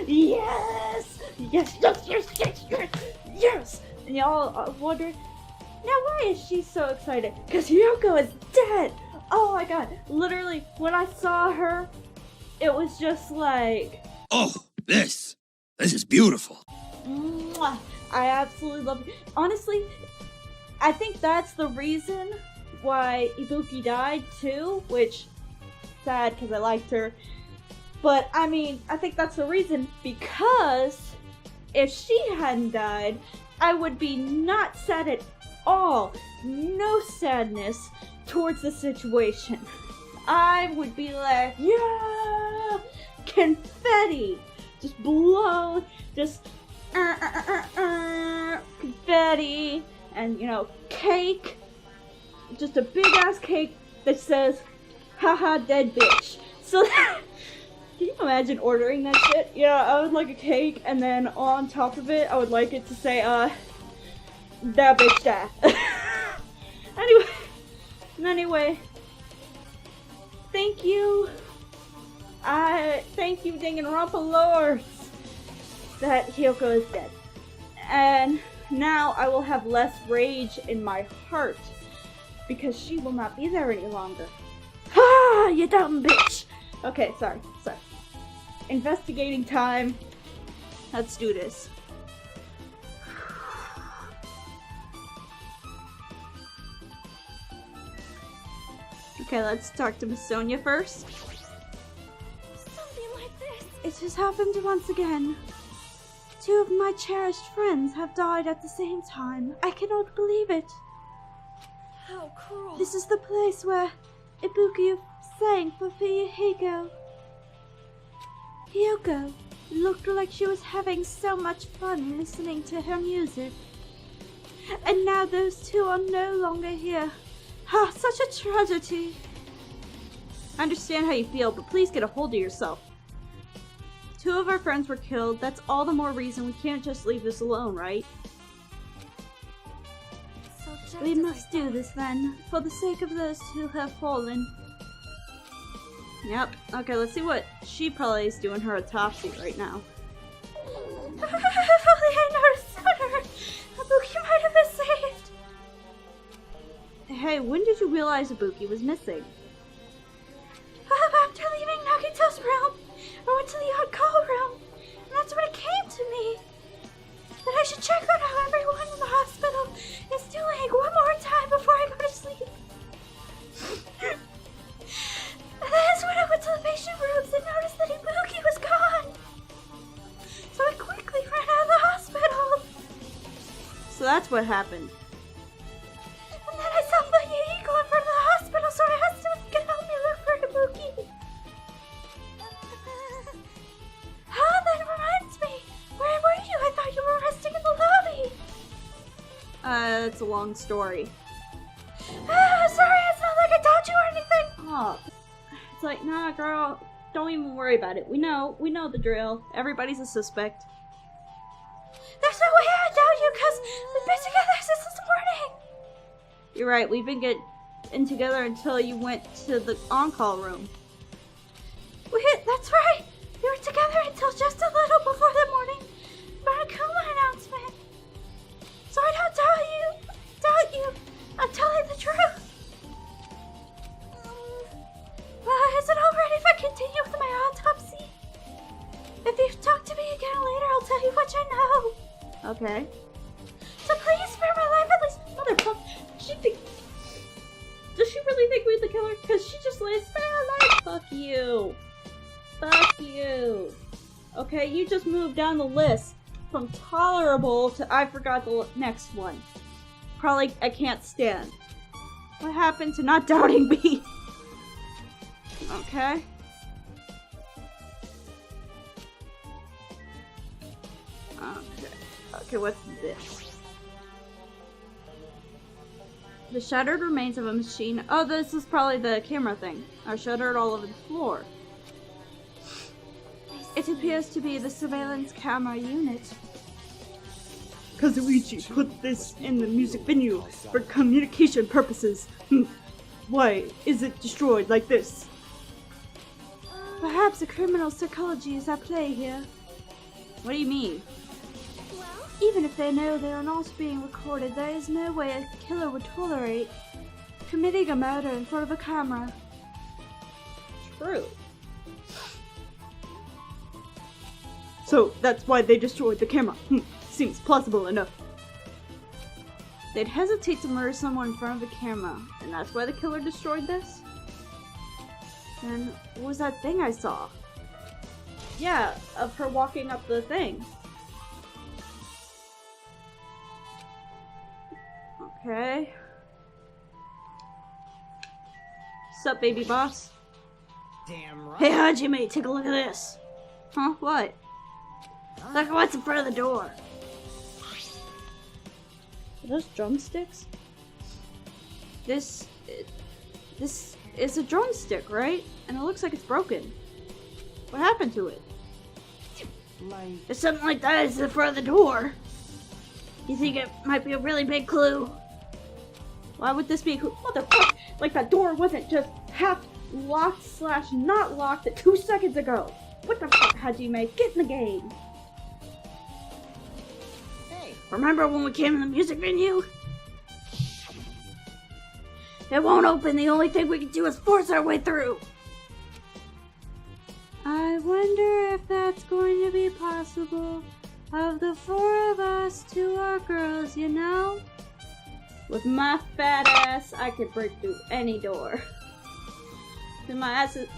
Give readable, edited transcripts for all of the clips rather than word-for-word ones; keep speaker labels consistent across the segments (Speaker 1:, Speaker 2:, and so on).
Speaker 1: Yes! Yes, yes, yes, yes, yes, yes! And y'all wonder, now why is she so excited? Because Hiyoko is dead! Oh my god, literally, when I saw her, it was just like...
Speaker 2: Oh, this is beautiful.
Speaker 1: Mwah. I absolutely love it. Honestly, I think that's the reason why Ibuki died too, which, sad because I liked her. But, I mean, I think that's the reason, because if she hadn't died, I would be not sad at all. No sadness towards the situation. I would be like, yeah! Confetti! Just blow, just confetti, and, you know, cake. Just a big ass cake that says, haha, dead bitch. So, can you imagine ordering that shit? Yeah, I would like a cake, and then on top of it, I would like it to say, that bitch died. Anyway, thank you. Thank you, Danganronpa lore, that Hiyoko is dead. And now I will have less rage in my heart, because she will not be there any longer. Ha! You dumb bitch! Okay, sorry. Investigating time. Let's do this. Okay, let's talk to Miss Sonia first.
Speaker 3: Something like this.
Speaker 1: It has happened once again. 2 of my cherished friends have died at the same time. I cannot believe it.
Speaker 3: How cruel.
Speaker 1: This is the place where Ibuki sang for Hiyoko. Hiyoko looked like she was having so much fun listening to her music. And now those 2 are no longer here. Ah, such a tragedy. I understand how you feel, but please get a hold of yourself. 2 of our friends were killed. That's all the more reason we can't just leave this alone, right?
Speaker 3: So
Speaker 1: We must do this then, for the sake of those who have fallen. Yep. Okay, let's see what she probably is doing her autopsy right now.
Speaker 3: If only I noticed sooner, Ibuki might have been saved.
Speaker 1: Hey, when did you realize Ibuki was missing?
Speaker 3: After leaving Nagito's room, I went to the on-call room, and that's when it came to me. That I should check on how everyone in the hospital is doing one more time before I go to sleep. And that's when I went to the patient rooms and noticed that Ibuki was gone. So I quickly ran out of the hospital.
Speaker 1: So that's what happened.
Speaker 3: And then I saw Hiyoko in front of the hospital, so I asked him if he could help me look for Ibuki. That reminds me. Where were you? I thought you were resting in the lobby.
Speaker 1: It's a long story.
Speaker 3: Sorry, it's not like I told you or anything.
Speaker 1: Oh. It's like, nah, girl, don't even worry about it. We know the drill. Everybody's a suspect.
Speaker 3: There's no way I doubt you, because we've been together since this morning.
Speaker 1: You're right, we've been getting together until you went to the on-call room.
Speaker 3: That's right. We were together until just a little before the morning Monokuma announcement. So I don't doubt you. I'm telling the truth. Is it alright if I continue with my autopsy? If you talk to me again later, I'll tell you what I know.
Speaker 1: Okay.
Speaker 3: So please spare my life at least.
Speaker 1: Motherfucker, does she really think we're the killer? Because she just lays spare her life. Fuck you. Fuck you. Okay, you just moved down the list from tolerable to I forgot the next one. Probably I can't stand. What happened to not doubting me? Okay. Okay, what's this? The shattered remains of a machine. Oh, this is probably the camera thing. Are shuttered all over the floor. It appears to be the surveillance camera unit. Kazuichi put this in the music venue for communication purposes. Why is it destroyed like this? Perhaps a criminal psychology is at play here. What do you mean?
Speaker 3: Well,
Speaker 1: Even if they know they are not being recorded, there is no way a killer would tolerate committing a murder in front of a camera. True. So that's why they destroyed the camera. Seems plausible enough. They'd hesitate to murder someone in front of a camera, and that's why the killer destroyed this? Then what was that thing I saw? Yeah, of her walking up the thing. Okay. Sup, baby boss?
Speaker 4: Damn right.
Speaker 1: Hey, Hajime, take a look at this. Huh? What? Look at what's in front of the door. Are those drumsticks? This is a drumstick, right? And it looks like it's broken. What happened to it?
Speaker 4: Like,
Speaker 1: If something like that is in front of the door, you think it might be a really big clue? Why would this be a clue? What the fuck? Like that door wasn't just half locked / not locked 2 seconds ago. What the fuck, Hajime? Get in the game.
Speaker 4: hey,
Speaker 1: Remember when we came to the music venue? It won't open. The only thing we can do is force our way through. I wonder if that's going to be possible. Of the 4 of us, 2 are girls, you know? With my fat ass, I could break through any door. And my ass is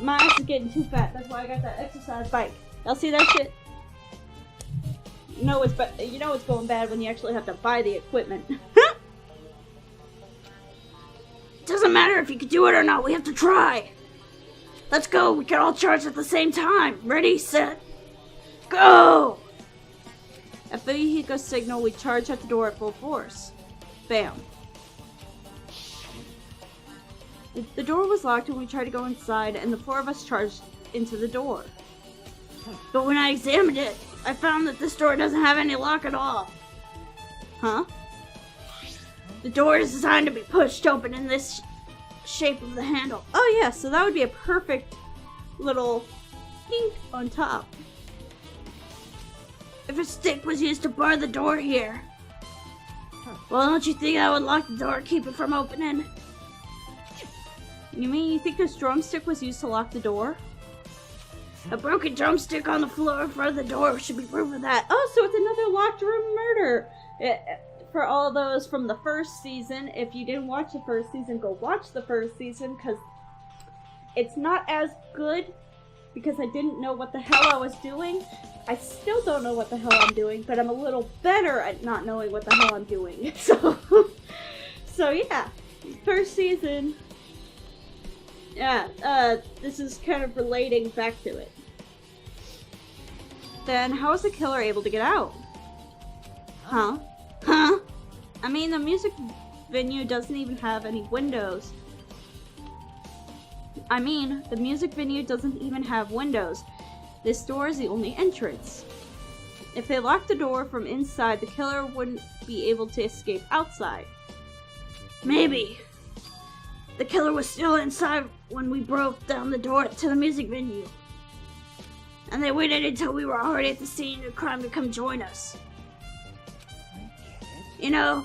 Speaker 1: getting too fat. That's why I got that exercise bike. Y'all see that shit? You know it's going bad when you actually have to buy the equipment. Doesn't matter if you can do it or not. We have to try. Let's go. We can all charge at the same time. Ready, set, go! At the hiyoko signal, we charge at the door at full force. Bam. The door was locked when we tried to go inside, and the 4 of us charged into the door. But when I examined it, I found that this door doesn't have any lock at all. Huh? The door is designed to be pushed open in this shape of the handle. Oh yeah, so that would be a perfect little dink on top. If a stick was used to bar the door here, well, don't you think that would lock the door, keep it from opening? You mean you think this drumstick was used to lock the door? A broken drumstick on the floor in front of the door should be proof of that. Oh, so it's another locked room murder. For all those from the first season, if you didn't watch the first season, go watch the first season, because it's not as good, because I didn't know what the hell I was doing. I still don't know what the hell I'm doing, but I'm a little better at not knowing what the hell I'm doing. So yeah, first season. Yeah, this is kind of relating back to it. Then how is the killer able to get out? Huh? Huh? I mean, the music venue doesn't even have any windows. This door is the only entrance. If they locked the door from inside, the killer wouldn't be able to escape outside. Maybe the killer was still inside when we broke down the door to the music venue. And they waited until we were already at the scene of the crime to come join us. You know,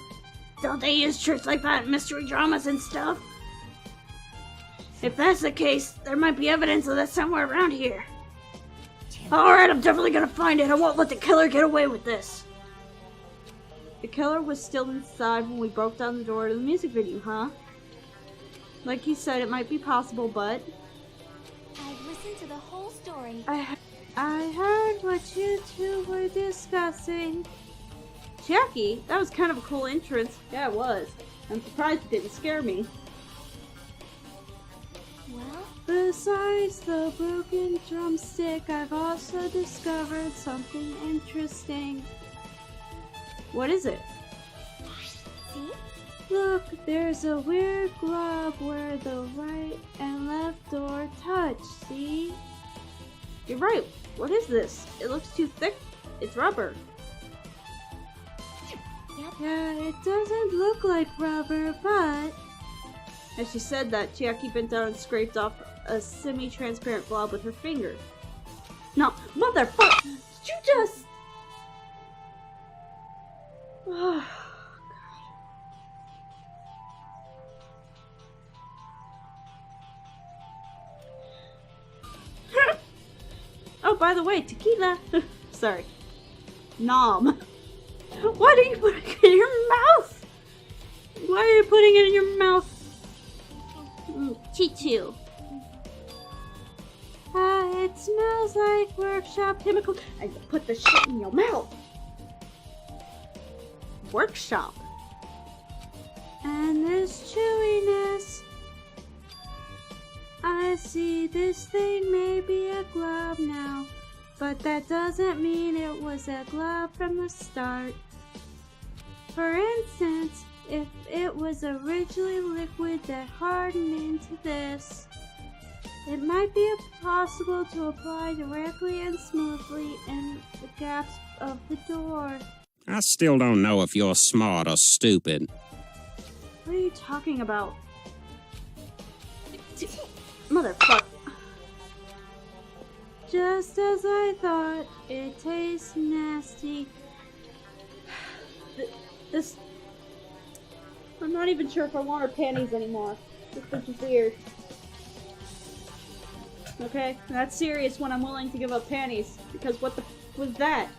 Speaker 1: don't they use tricks like that in mystery dramas and stuff? If that's the case, there might be evidence of that somewhere around here. Alright, I'm definitely gonna find it. I won't let the killer get away with this. The killer was still inside when we broke down the door to the music venue, huh? Like he said, it might be possible, but
Speaker 3: I've listened to the whole story.
Speaker 1: I heard what you two were discussing. Chiaki, that was kind of a cool entrance. Yeah, it was. I'm surprised it didn't scare me.
Speaker 3: Well,
Speaker 1: Besides the broken drumstick, I've also discovered something interesting. What is it?
Speaker 3: see?
Speaker 1: Look, there's a weird glob where the right and left door touch, see? You're right. What is this? It looks too thick. It's rubber.
Speaker 3: Yep.
Speaker 1: Yeah, it doesn't look like rubber, but... As she said that, Chiaki bent down and scraped off a semi-transparent glob with her finger. No, motherfucker! Did you just... Oh, God. Oh, by the way, tequila. Sorry. Nom. Why do you put it in your mouth? Why are you putting it in your mouth? Chichu. It smells like workshop chemicals. And you put the shit in your mouth. Workshop. And this chewiness. I see this thing may be a glob now, but that doesn't mean it was a glob from the start. For instance, if it was originally liquid that hardened into this, it might be possible to apply directly and smoothly in the gaps of the door.
Speaker 5: I still don't know if you're smart or stupid.
Speaker 1: What are you talking about? Motherfucker. Just as I thought, it tastes nasty. This... I'm not even sure if I want her panties anymore. This bitch is weird. Okay, that's serious when I'm willing to give up panties. Because what the f was that?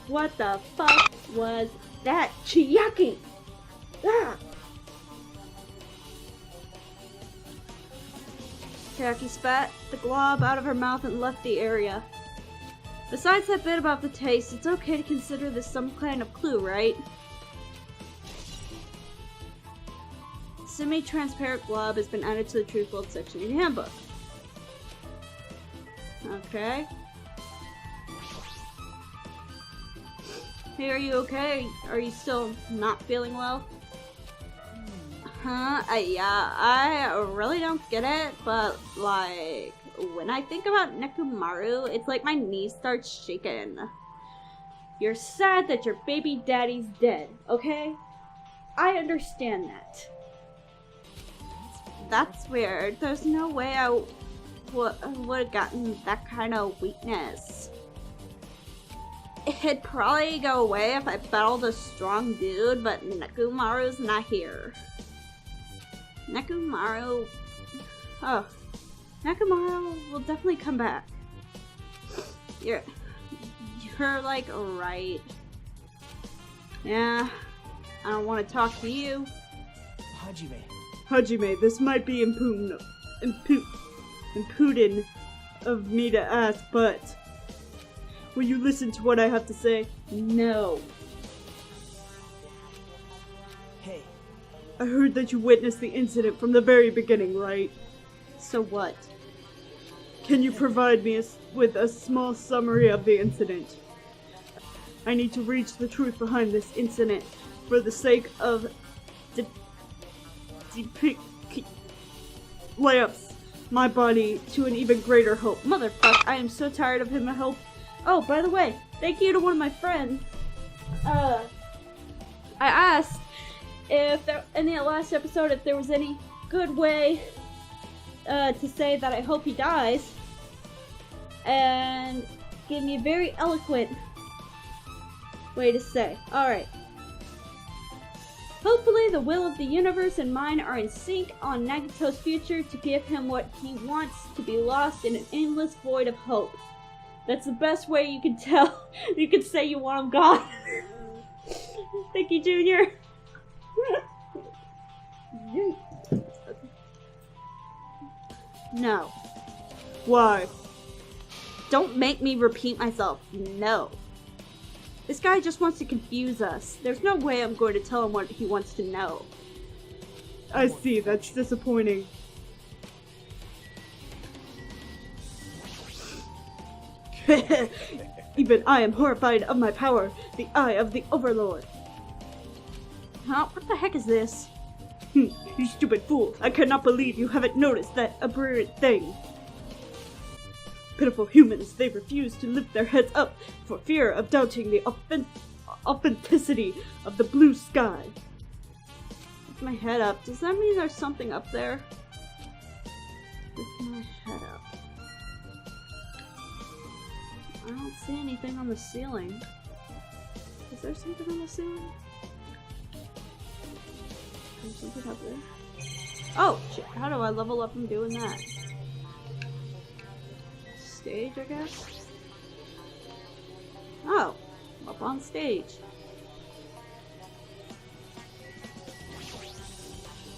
Speaker 1: What the fuck was that? Chiaki! Ah! Chiaki spat the glob out of her mouth and left the area. Besides that bit about the taste, it's okay to consider this some kind of clue, right? Semi-transparent glob has been added to the Truthful section of the handbook. Okay. Hey, are you okay? Are you still not feeling well? Huh? Yeah, I really don't get it, but like, when I think about Nekomaru, it's like my knees start shaking. You're sad that your baby daddy's dead, okay? I understand that. That's weird. There's no way I would have gotten that kind of weakness. It'd probably go away if I battled a strong dude, but Nekomaru's not here. Nekomaru... Oh. Nekomaru will definitely come back. You're like, right. Yeah. I don't want to talk to you. Hajime, this might be impudent of me to ask, but... will you listen to what I have to say? No. Hey. I heard that you witnessed the incident from the very beginning, right? So what? Can you provide me with a small summary of the incident? I need to reach the truth behind this incident for the sake of layups my body to an even greater hope. Motherfuck, I am so tired of him to help. Oh, by the way, thank you to one of my friends. I asked if there, in the last episode, if there was any good way to say that I hope he dies, and gave me a very eloquent way to say. Alright. Hopefully the will of the universe and mine are in sync on Nagito's future to give him what he wants to be lost in an endless void of hope. That's the best way you can tell. You can say you want him gone. Thank you, Junior. No. Why? Don't make me repeat myself. No. This guy just wants to confuse us. There's no way I'm going to tell him what he wants to know. I see, that's disappointing. Even I am horrified of my power, the eye of the Overlord. Huh? What the heck is this? You stupid fool! I cannot believe you haven't noticed that aberrant thing. Pitiful humans, they refuse to lift their heads up for fear of doubting the authenticity of the blue sky. Lift my head up. Does that mean there's something up there? Lift my head up. I don't see anything on the ceiling. Is there something on the ceiling? There's something up there. Oh, shit. How do I level up from doing that? Stage, I guess? Oh, up on stage.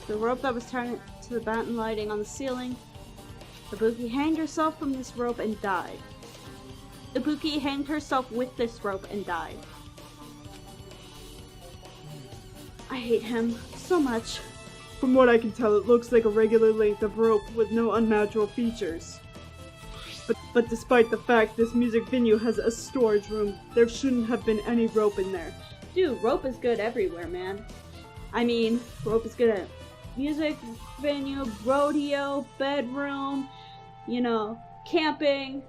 Speaker 1: The rope that was tied to the batten lighting on the ceiling. Ibuki hanged herself from this rope and died. Ibuki hanged herself with this rope and died. I hate him so much.
Speaker 6: From what I can tell, it looks like a regular length of rope with no unnatural features. But despite the fact this music venue has a storage room, there shouldn't have been any rope in there.
Speaker 1: Dude, rope is good everywhere, man. I mean, rope is good at music venue, rodeo, bedroom, you know, camping.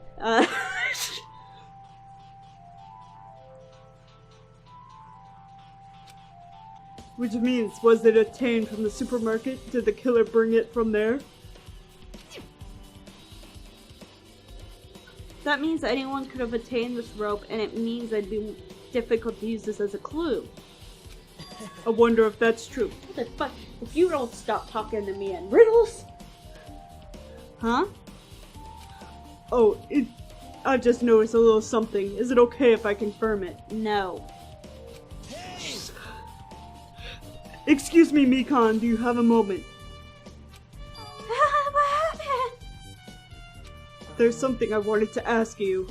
Speaker 6: Which means, was it obtained from the supermarket? Did the killer bring it from there?
Speaker 1: That means anyone could have attained this rope, and it means it'd be difficult to use this as a clue.
Speaker 6: I wonder if that's true.
Speaker 1: What the fuck? If you don't stop talking to me in riddles! Huh?
Speaker 6: Oh, I just noticed a little something. Is it okay if I confirm it?
Speaker 1: No.
Speaker 6: Excuse me, Mikan, do you have a moment?
Speaker 3: What happened?
Speaker 6: There's something I wanted to ask you.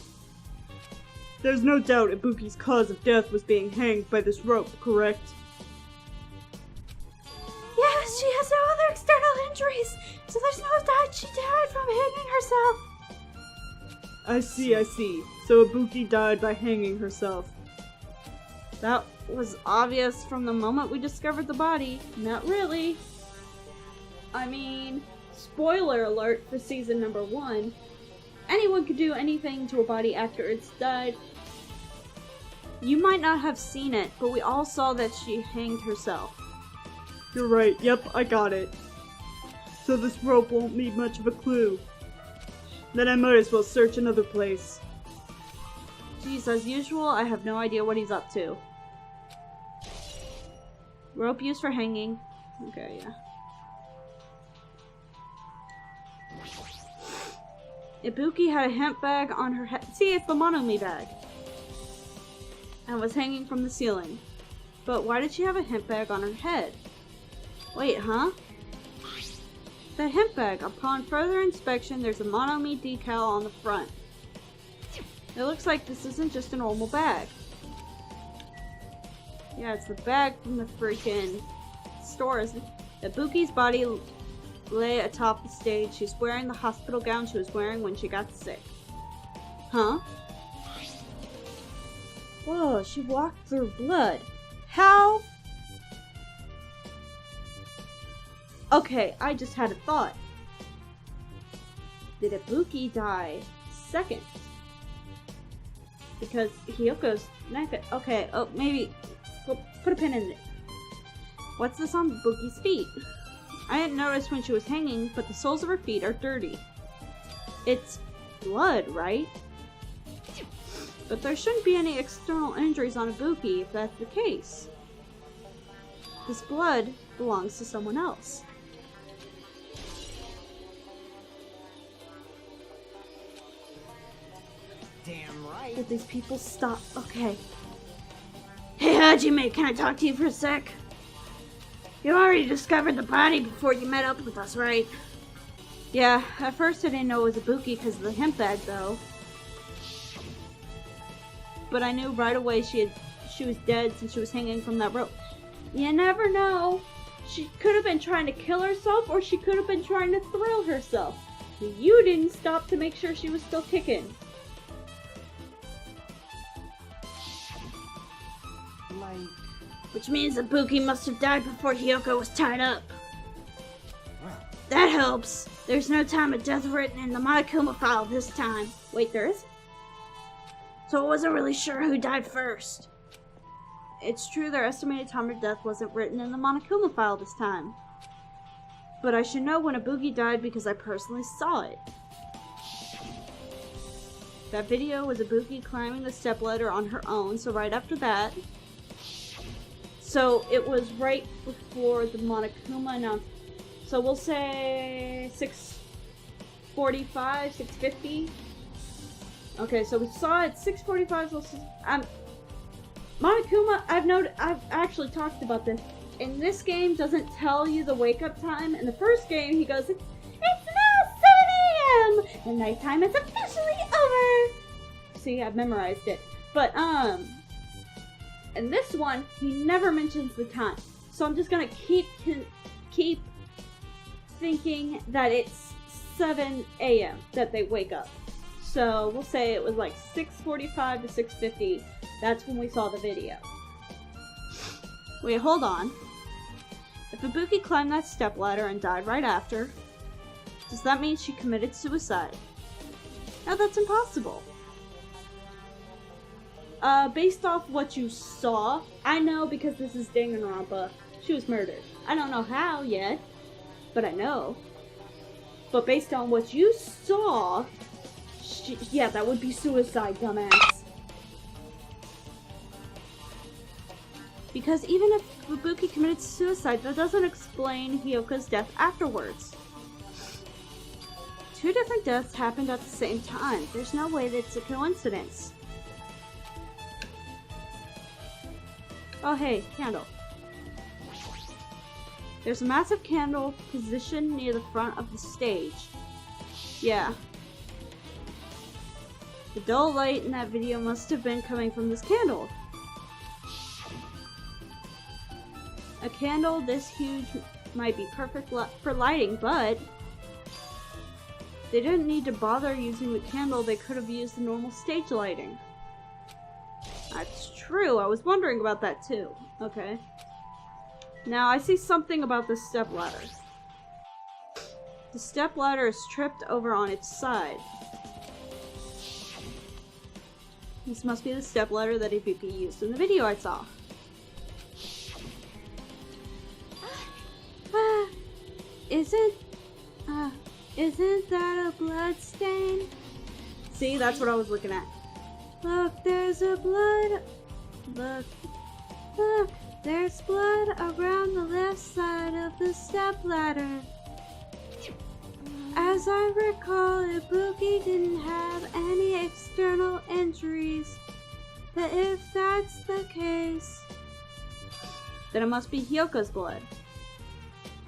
Speaker 6: There's no doubt Ibuki's cause of death was being hanged by this rope, correct?
Speaker 3: Yes, she has no other external injuries, so there's no doubt she died from hanging herself.
Speaker 6: I see. So Ibuki died by hanging herself.
Speaker 1: That was obvious from the moment we discovered the body. Not really. I mean, spoiler alert for season number 1. Anyone could do anything to a body after it's died. You might not have seen it, but we all saw that she hanged herself.
Speaker 6: You're right, yep, I got it. So this rope won't need much of a clue. Then I might as well search another place.
Speaker 1: Geez, as usual, I have no idea what he's up to. Rope used for hanging. Okay, yeah. Ibuki had a hemp bag on her head. See, it's the Monokuma bag. And was hanging from the ceiling. But why did she have a hemp bag on her head? Wait, huh? That hemp bag. Upon further inspection, there's a Monokuma decal on the front. It looks like this isn't just a normal bag. Yeah, it's the bag from the freaking stores. Ibuki's body lay atop the stage. She's wearing the hospital gown she was wearing when she got sick. Huh? Whoa, she walked through blood. How? Okay, I just had a thought. Did Ibuki die second? Because Hiyoko's neck. Okay, oh, maybe. Put a pin in it. What's this on Ibuki's feet? I didn't notice when she was hanging, but the soles of her feet are dirty. It's blood, right? But there shouldn't be any external injuries on Ibuki if that's the case. This blood belongs to someone else.
Speaker 4: Damn right.
Speaker 1: Did these people stop? Okay. Hey, Hajime, can I talk to you for a sec? You already discovered the body before you met up with us, right? Yeah, at first I didn't know it was Ibuki because of the hemp bag, though. But I knew right away she was dead since she was hanging from that rope. You never know. She could have been trying to kill herself, or she could have been trying to thrill herself. You didn't stop to make sure she was still kicking. Which means Ibuki must have died before Hiyoko was tied up. That helps. There's no time of death written in the Monokuma file this time. Wait, there is? So I wasn't really sure who died first. It's true their estimated time of death wasn't written in the Monokuma file this time. but I should know when Ibuki died because I personally saw it. That video was Ibuki climbing the stepladder on her own, so right after that. So it was right before the Monokuma announcement. So we'll say 6:45, 6:50. Okay, so we saw it 6:45. So Monokuma, I've actually talked about this. In this game, doesn't tell you the wake up time. In the first game, he goes, "It's now 7 a.m. The nighttime is officially over." See, I've memorized it. But in this one, he never mentions the time. So I'm just gonna keep thinking that it's 7 a.m. that they wake up. So we'll say it was like 6:45 to 6:50. That's when we saw the video. Wait, hold on. If Ibuki climbed that stepladder and died right after, does that mean she committed suicide? No, that's impossible. Based off what you saw, I know because this is Danganronpa, she was murdered. I don't know how yet, but I know. But based on what you saw, yeah, that would be suicide, dumbass. Because even if Ibuki committed suicide, that doesn't explain Hiyoko's death afterwards. 2 different deaths happened at the same time. There's no way that's a coincidence. Oh hey, candle. There's a massive candle positioned near the front of the stage. Yeah. The dull light in that video must have been coming from this candle. A candle this huge might be perfect for lighting, but they didn't need to bother using the candle. They could have used the normal stage lighting. That's true. I was wondering about that too. Okay. Now I see something about the stepladder. The stepladder is tripped over on its side. This must be the stepladder that Ibuki used in the video I saw. Isn't that a blood stain? See, that's what I was looking at. Look, there's a blood. Look, there's blood around the left side of the stepladder. As I recall, Ibuki didn't have any external injuries. But if that's the case, then it must be Hiyoko's blood.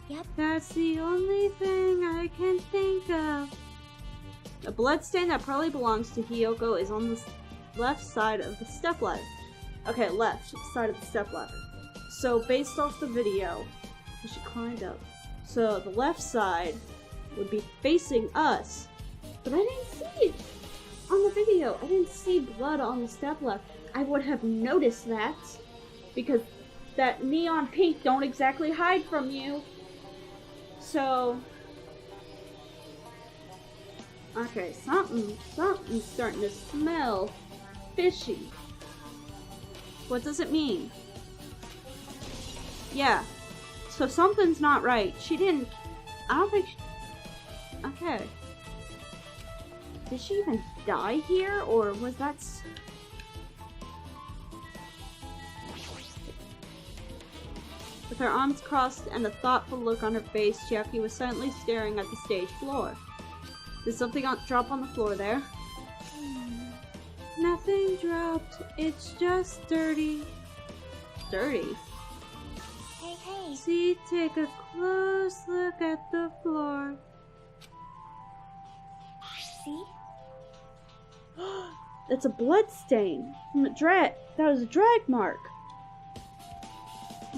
Speaker 3: Yep.
Speaker 1: That's the only thing I can think of. A bloodstain that probably belongs to Hiyoko is on the left side of the stepladder. Okay, left side of the stepladder. So based off the video, she climbed up. So the left side would be facing us. But I didn't see it on the video. I didn't see blood on the stepladder. I would have noticed that because that neon pink don't exactly hide from you. So, okay, something's starting to smell fishy. What does it mean? Yeah, so something's not right. She didn't, I don't think okay. Did she even die here, or was that... With her arms crossed and a thoughtful look on her face, Chiaki was silently staring at the stage floor. Did something drop on the floor there? Nothing dropped. It's just dirty. Dirty?
Speaker 3: Hey.
Speaker 1: See, take a close look at the floor.
Speaker 3: See?
Speaker 1: That's a blood stain from a drag. That was a drag mark.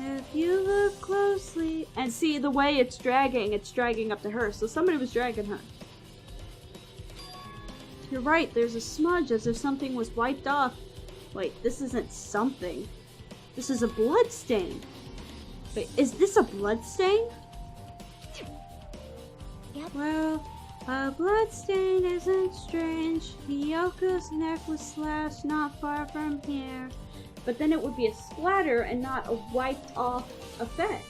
Speaker 1: If you look closely and see the way it's dragging up to her. So somebody was dragging her. You're right, there's a smudge as if something was wiped off. Wait, this isn't something. This is a blood stain. Wait, is this a blood stain?
Speaker 3: Yep.
Speaker 1: Well, a blood stain isn't strange. Hiyoko's neck was slashed not far from here. But then it would be a splatter and not a wiped off effect.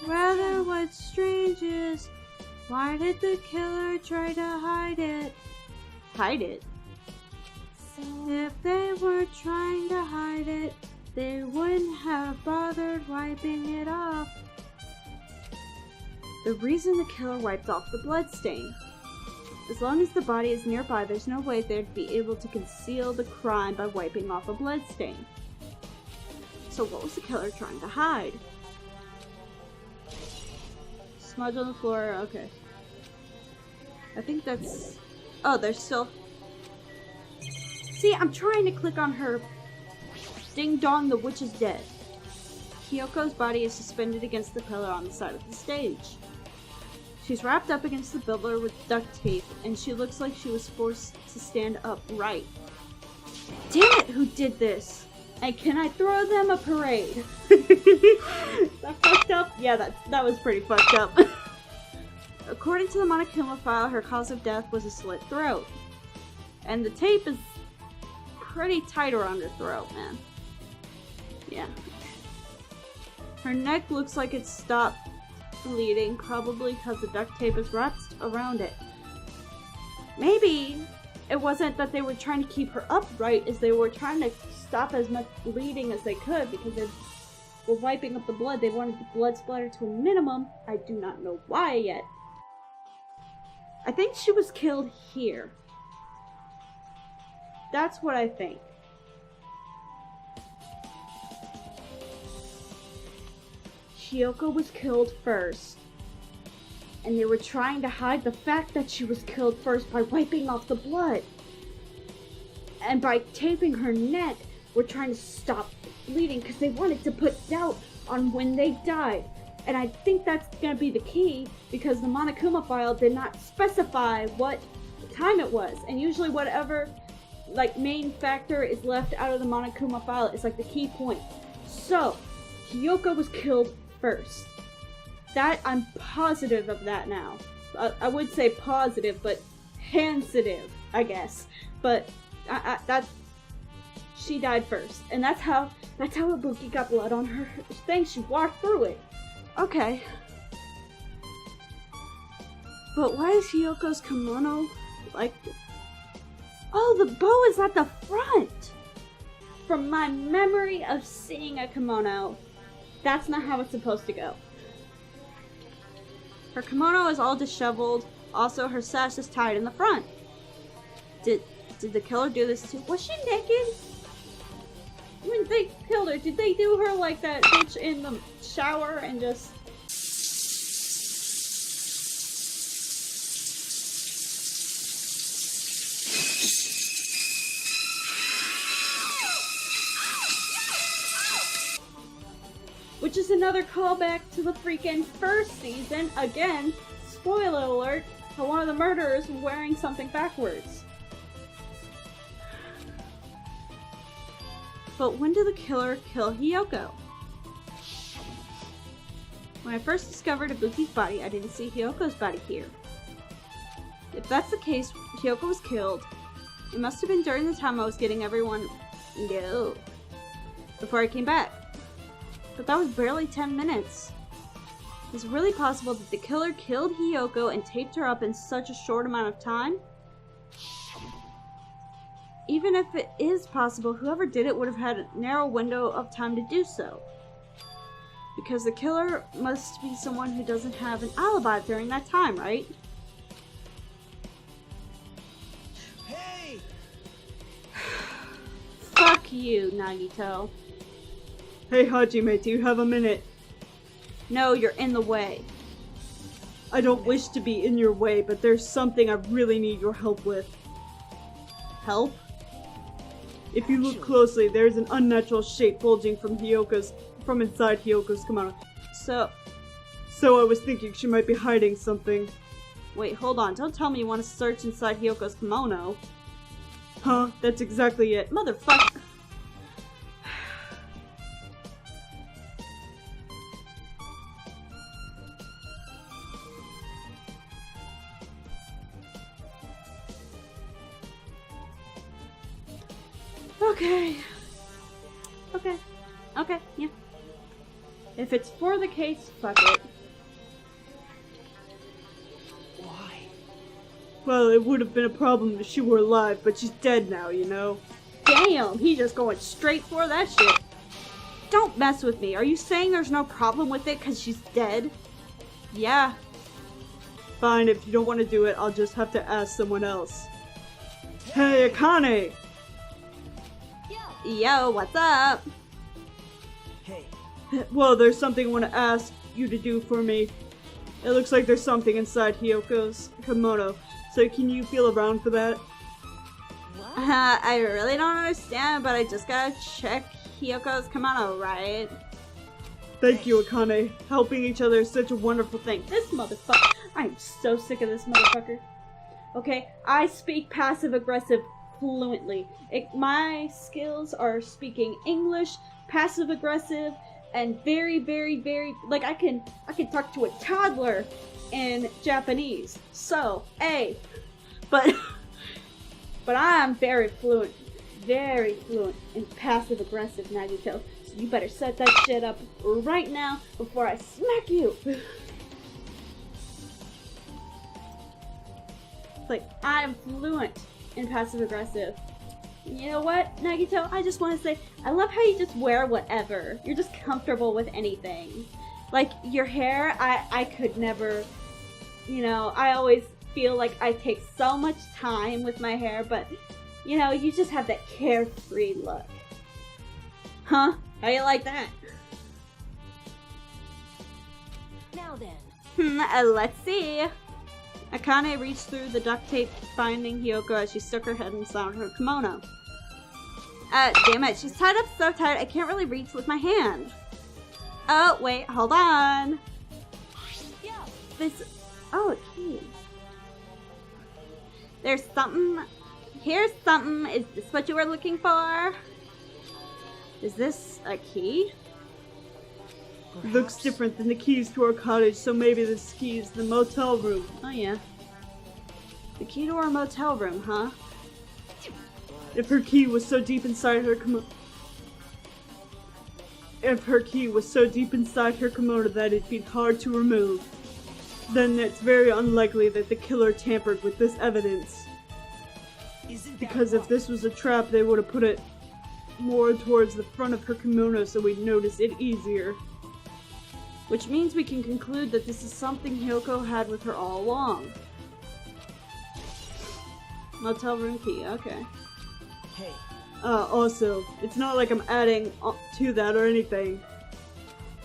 Speaker 3: Rather, what's strange is, why did the killer try to hide it?
Speaker 1: Hide it?
Speaker 3: If they were trying to hide it, they wouldn't have bothered wiping it off.
Speaker 1: The reason the killer wiped off the bloodstain. As long as the body is nearby, there's no way they'd be able to conceal the crime by wiping off a bloodstain. So what was the killer trying to hide? Smudge on the floor, okay. I think that's... Oh, there's still... See, I'm trying to click on her. Ding dong, the witch is dead. Hiyoko's body is suspended against the pillar on the side of the stage. She's wrapped up against the pillar with duct tape, and she looks like she was forced to stand upright. Damn it, who did this? And can I throw them a parade? That fucked up? Yeah, that was pretty fucked up. According to the Monokuma file, her cause of death was a slit throat. And the tape is pretty tight around her throat, man. Yeah. Her neck looks like it stopped bleeding, probably because the duct tape is wrapped around it. Maybe it wasn't that they were trying to keep her upright, as they were trying to stop as much bleeding as they could because they were wiping up the blood. They wanted the blood splatter to a minimum. I do not know why yet. I think she was killed here. That's what I think. Hiyoko was killed first, and they were trying to hide the fact that she was killed first by wiping off the blood. And by taping her neck, we're trying to stop bleeding because they wanted to put doubt on when they died. And I think that's going to be the key, because the Monokuma file did not specify what time it was. And usually whatever main factor is left out of the Monokuma file is the key point. So, Hiyoko was killed first. That, I'm positive of that now. I would say positive, but sensitive, I guess. But she died first, and that's how Ibuki got blood on her thing. She walked through it. Okay. But why is Hiyoko's kimono like? Oh, the bow is at the front. From my memory of seeing a kimono, that's not how it's supposed to go. Her kimono is all disheveled. Also, her sash is tied in the front. Did the killer do this too? Was she naked? When they killed her, did they do her like that bitch in the shower and just... Which is another callback to the freaking first season. Again, spoiler alert, how one of the murderers was wearing something backwards. But when did the killer kill Hiyoko? When I first discovered Ibuki's body, I didn't see Hiyoko's body here. If that's the case, Hiyoko was killed. It must have been during the time I was getting everyone... No. Before I came back. But that was barely 10 minutes. Is it really possible that the killer killed Hiyoko and taped her up in such a short amount of time? Even if it is possible, whoever did it would have had a narrow window of time to do so. Because the killer must be someone who doesn't have an alibi during that time, right?
Speaker 4: Hey!
Speaker 1: Fuck you, Nagito.
Speaker 6: Hey Hajime, do you have a minute?
Speaker 1: No, you're in the way.
Speaker 6: I don't wish to be in your way, but there's something I really need your help with.
Speaker 1: Help?
Speaker 6: If you look closely, there's an unnatural shape bulging from inside Hiyoko's kimono.
Speaker 1: So
Speaker 6: I was thinking she might be hiding something.
Speaker 1: wait, hold on. Don't tell me you want to search inside Hiyoko's kimono.
Speaker 6: Huh? That's exactly it.
Speaker 1: Motherfucker. Okay, yeah. If it's for the case, fuck it.
Speaker 4: Why?
Speaker 6: Well, it would have been a problem if she were alive, but she's dead now, you know?
Speaker 1: Damn, he just going straight for that shit. Don't mess with me. Are you saying there's no problem with it because she's dead? Yeah.
Speaker 6: Fine, if you don't want to do it, I'll just have to ask someone else. Hey, Akane!
Speaker 1: Yo, what's up?
Speaker 4: Hey.
Speaker 6: Well, there's something I want to ask you to do for me. It looks like there's something inside Hiyoko's kimono, so can you feel around for that?
Speaker 1: I really don't understand, but I just gotta check Hiyoko's kimono, right?
Speaker 6: Thank you, Akane. Helping each other is such a wonderful thing.
Speaker 1: This motherfucker. I'm so sick of this motherfucker. Okay, I speak passive-aggressive fluently. My skills are speaking English, passive-aggressive, and very, very, very, like I can talk to a toddler in Japanese. So, but I'm very fluent in passive-aggressive, Nagito. So you better set that shit up right now before I smack you. Like, I'm fluent in passive-aggressive. You know what, Nagito? I just want to say, I love how you just wear whatever. You're just comfortable with anything. Like, your hair, I could never, you know, I always feel like I take so much time with my hair, but, you know, you just have that carefree look. Huh? How you like that?
Speaker 3: Now then.
Speaker 1: Let's see. Akane reached through the duct tape, finding Hiyoko as she stuck her head inside her kimono. Damn it, she's tied up so tight I can't really reach with my hand. Oh, wait, hold on. Oh, a key. There's something. Here's something. Is this what you were looking for? Is this a key?
Speaker 6: It looks different than the keys to our cottage, so maybe this key is the motel room.
Speaker 1: Oh, yeah. The key to our motel room, huh?
Speaker 6: If her key was so deep inside her kimono that it'd be hard to remove, then it's very unlikely that the killer tampered with this evidence. Because if this was a trap, they would have put it more towards the front of her kimono so we'd notice it easier.
Speaker 1: Which means we can conclude that this is something Hiyoko had with her all along. Motel room key, okay.
Speaker 4: Hey.
Speaker 6: Also, it's not like I'm adding to that or anything.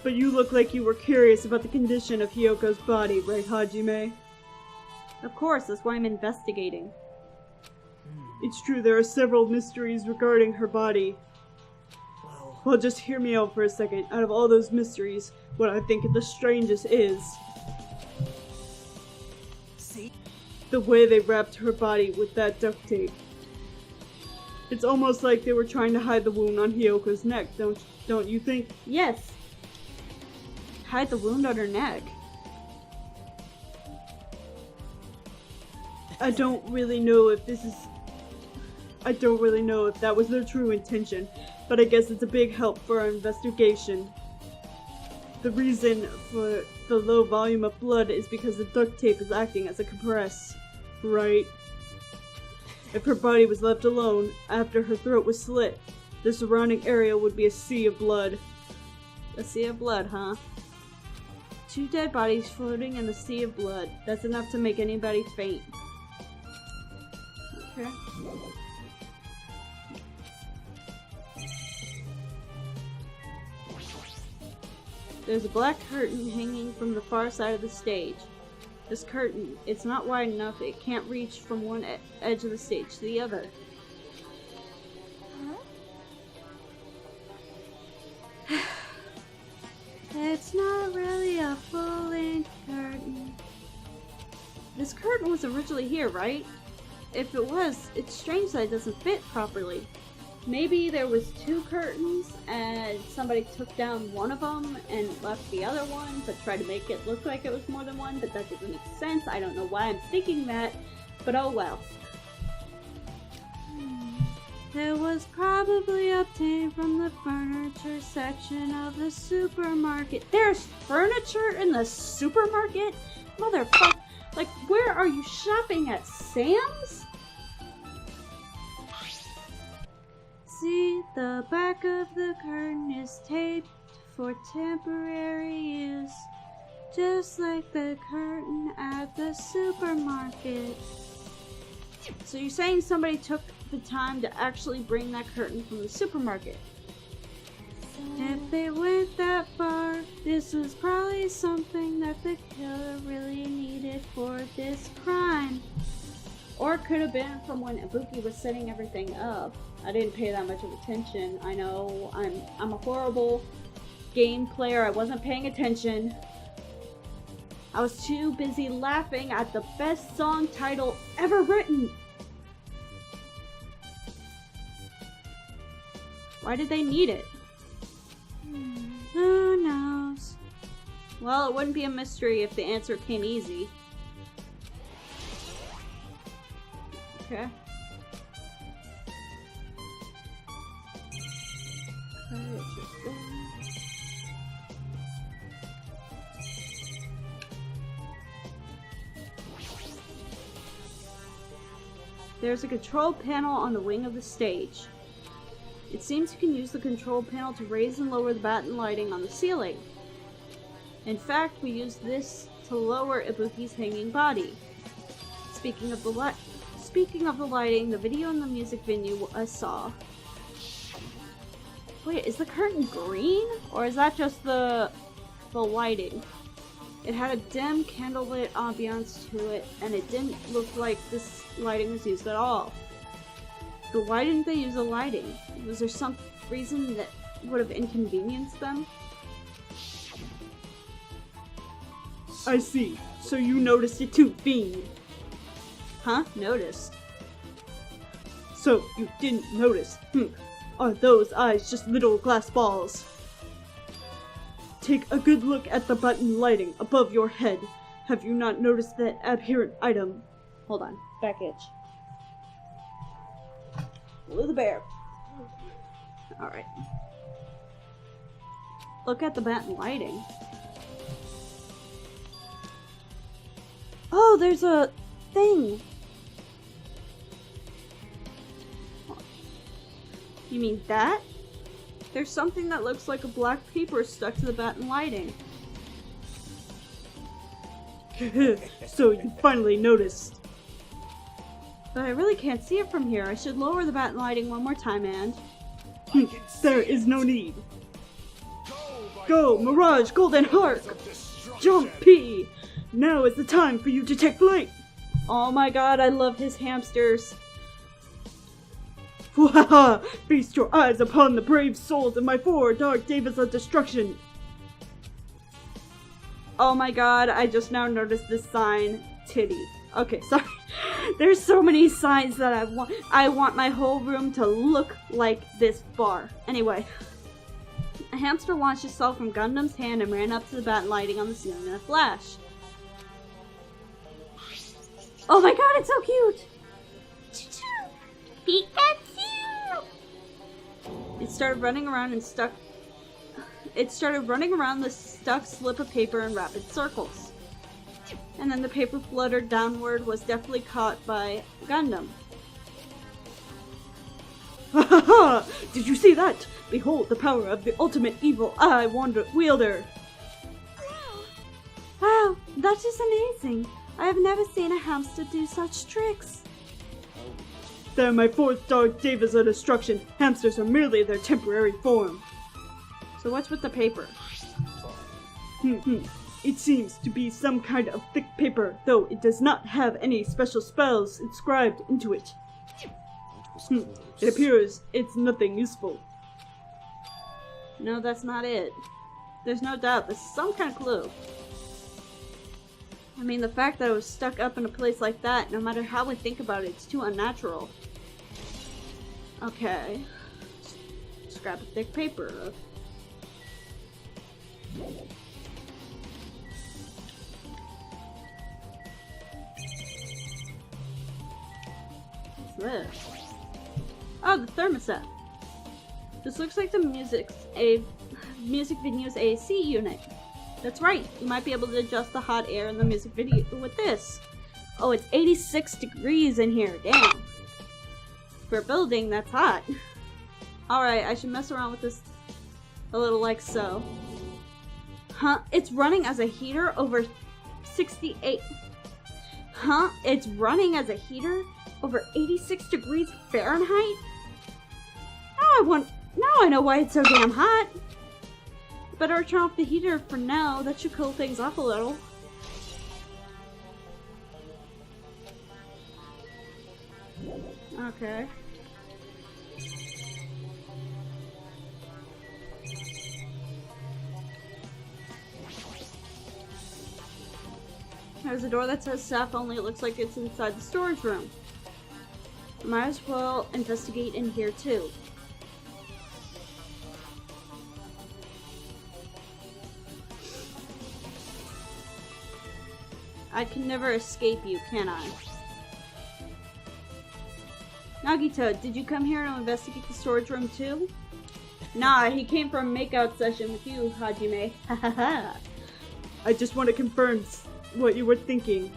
Speaker 6: But you look like you were curious about the condition of Hiyoko's body, right, Hajime?
Speaker 1: Of course, that's why I'm investigating.
Speaker 6: It's true, there are several mysteries regarding her body. Well, just hear me out for a second. Out of all those mysteries, what I think the strangest is the way they wrapped her body with that duct tape. It's almost like they were trying to hide the wound on Hiyoko's neck, don't you think?
Speaker 1: Yes. Hide the wound on her neck.
Speaker 6: I don't really know if that was their true intention, but I guess it's a big help for our investigation. The reason for the low volume of blood is because the duct tape is acting as a compress, right? If her body was left alone after her throat was slit, the surrounding area would be a sea of blood.
Speaker 1: A sea of blood, huh? 2 dead bodies floating in the sea of blood. That's enough to make anybody faint. Okay. There's a black curtain hanging from the far side of the stage. This curtain, it's not wide enough, it can't reach from one edge of the stage to the other. It's not really a full-length curtain. This curtain was originally here, right? If it was, it's strange that it doesn't fit properly. Maybe there was 2 curtains and somebody took down one of them and left the other one, but tried to make it look like it was more than one, but that doesn't make sense. I don't know why I'm thinking that, but oh well.
Speaker 3: It was probably obtained from the furniture section of the supermarket.
Speaker 1: There's furniture in the supermarket? Motherfucker. Like, where are you shopping at? Sam's?
Speaker 3: See, the back of the curtain is taped for temporary use, just like the curtain at the supermarket.
Speaker 1: So you're saying somebody took the time to actually bring that curtain from the supermarket?
Speaker 3: If they went that far, this was probably something that the killer really needed for this crime.
Speaker 1: Or it could have been from when Ibuki was setting everything up. I didn't pay that much of attention. I know I'm a horrible game player. I wasn't paying attention. I was too busy laughing at the best song title ever written. Why did they need it?
Speaker 3: Who knows?
Speaker 1: Well, it wouldn't be a mystery if the answer came easy. Okay. There's a control panel on the wing of the stage. It seems you can use the control panel to raise and lower the batten lighting on the ceiling. In fact, we used this to lower Ibuki's hanging body. Speaking of the lighting, the video in the music venue I saw. Wait, is the curtain green? Or is that just the lighting? It had a dim, candlelit ambiance to it, and it didn't look like this lighting was used at all. But why didn't they use the lighting? Was there some reason that would have inconvenienced them?
Speaker 6: I see. So you noticed it too, Fiend.
Speaker 1: Huh? Noticed.
Speaker 6: So you didn't notice. Are those eyes just little glass balls? Take a good look at the button lighting above your head. Have you not noticed that abhorrent item?
Speaker 1: Hold on. Back itch. Blue the bear. Alright. Look at the batten lighting. Oh, there's a thing. You mean that? There's something that looks like a black paper stuck to the batten lighting.
Speaker 6: So you finally noticed.
Speaker 1: But I really can't see it from here. I should lower the batten lighting one more time and...
Speaker 6: There is no need. Go, Mirage, Golden Hark! Jump, P! Now is the time for you to take flight!
Speaker 1: Oh my god, I love his hamsters.
Speaker 6: Wahaha! Feast your eyes upon the brave souls of my 4 dark devas of destruction!
Speaker 1: Oh my god, I just now noticed this sign. Titty. Okay, sorry. There's so many signs that I want my whole room to look like this bar. Anyway. A hamster launched itself from Gundam's hand and ran up to the batten lighting on the ceiling in a flash. Oh my god, it's so cute!
Speaker 3: Pikachu!
Speaker 1: It started running around the stuck slip of paper in rapid circles. And then the paper fluttered downward, was deftly caught by Gundam.
Speaker 6: Ha ha ha! Did you see that? Behold the power of the ultimate evil eye wielder!
Speaker 3: Wow, that is amazing. I have never seen a hamster do such tricks.
Speaker 6: They're my 4th dark devas of destruction. Hamsters are merely their temporary form.
Speaker 1: So what's with the paper?
Speaker 6: It seems to be some kind of thick paper, though it does not have any special spells inscribed into it. It appears it's nothing useful.
Speaker 1: No, that's not it. There's no doubt this is some kind of clue. I mean, the fact that it was stuck up in a place like that, no matter how we think about it, it's too unnatural. Okay. Just grab a thick paper. What's this? Oh, the thermostat. This looks like the music venue's AC unit. That's right. You might be able to adjust the hot air in the music video with this. Oh, it's 86 degrees in here. Damn. For a building, that's hot. Alright, I should mess around with this a little like so. Huh? It's running as a heater over 68. Huh? It's running as a heater over 86 degrees Fahrenheit? Now I know why it's so damn hot. Better turn off the heater for now. That should cool things off a little. Okay. There's a door that says staff only. It looks like it's inside the storage room. Might as well investigate in here too. I can never escape you, can I? Nagito, did you come here to investigate the storage room too? Nah, he came for a makeout session with you, Hajime. Hahaha.
Speaker 6: I just want to confirm what you were thinking.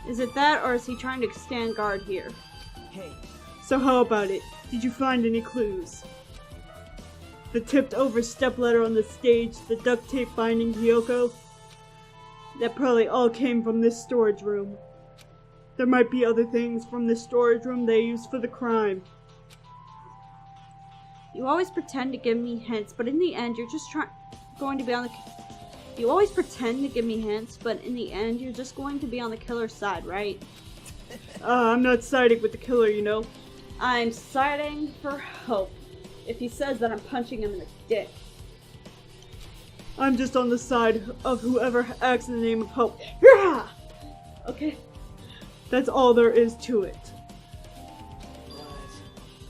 Speaker 1: Is it that, or is he trying to stand guard here?
Speaker 4: Hey.
Speaker 6: So how about it? Did you find any clues? The tipped over stepladder on the stage, the duct tape binding hiyoko? That probably all came from this storage room. There might be other things from this storage room they used for the crime.
Speaker 1: You always pretend to give me hints, but in the end you're just going to be on the... You always pretend to give me hints, but in the end you're just going to be on the killer's side, right?
Speaker 6: I'm not siding with the killer, you know.
Speaker 1: I'm siding for Hope. If he says that, I'm punching him in the dick.
Speaker 6: I'm just on the side of whoever acts in the name of Hope. Yeah!
Speaker 1: Okay.
Speaker 6: That's all there is to it.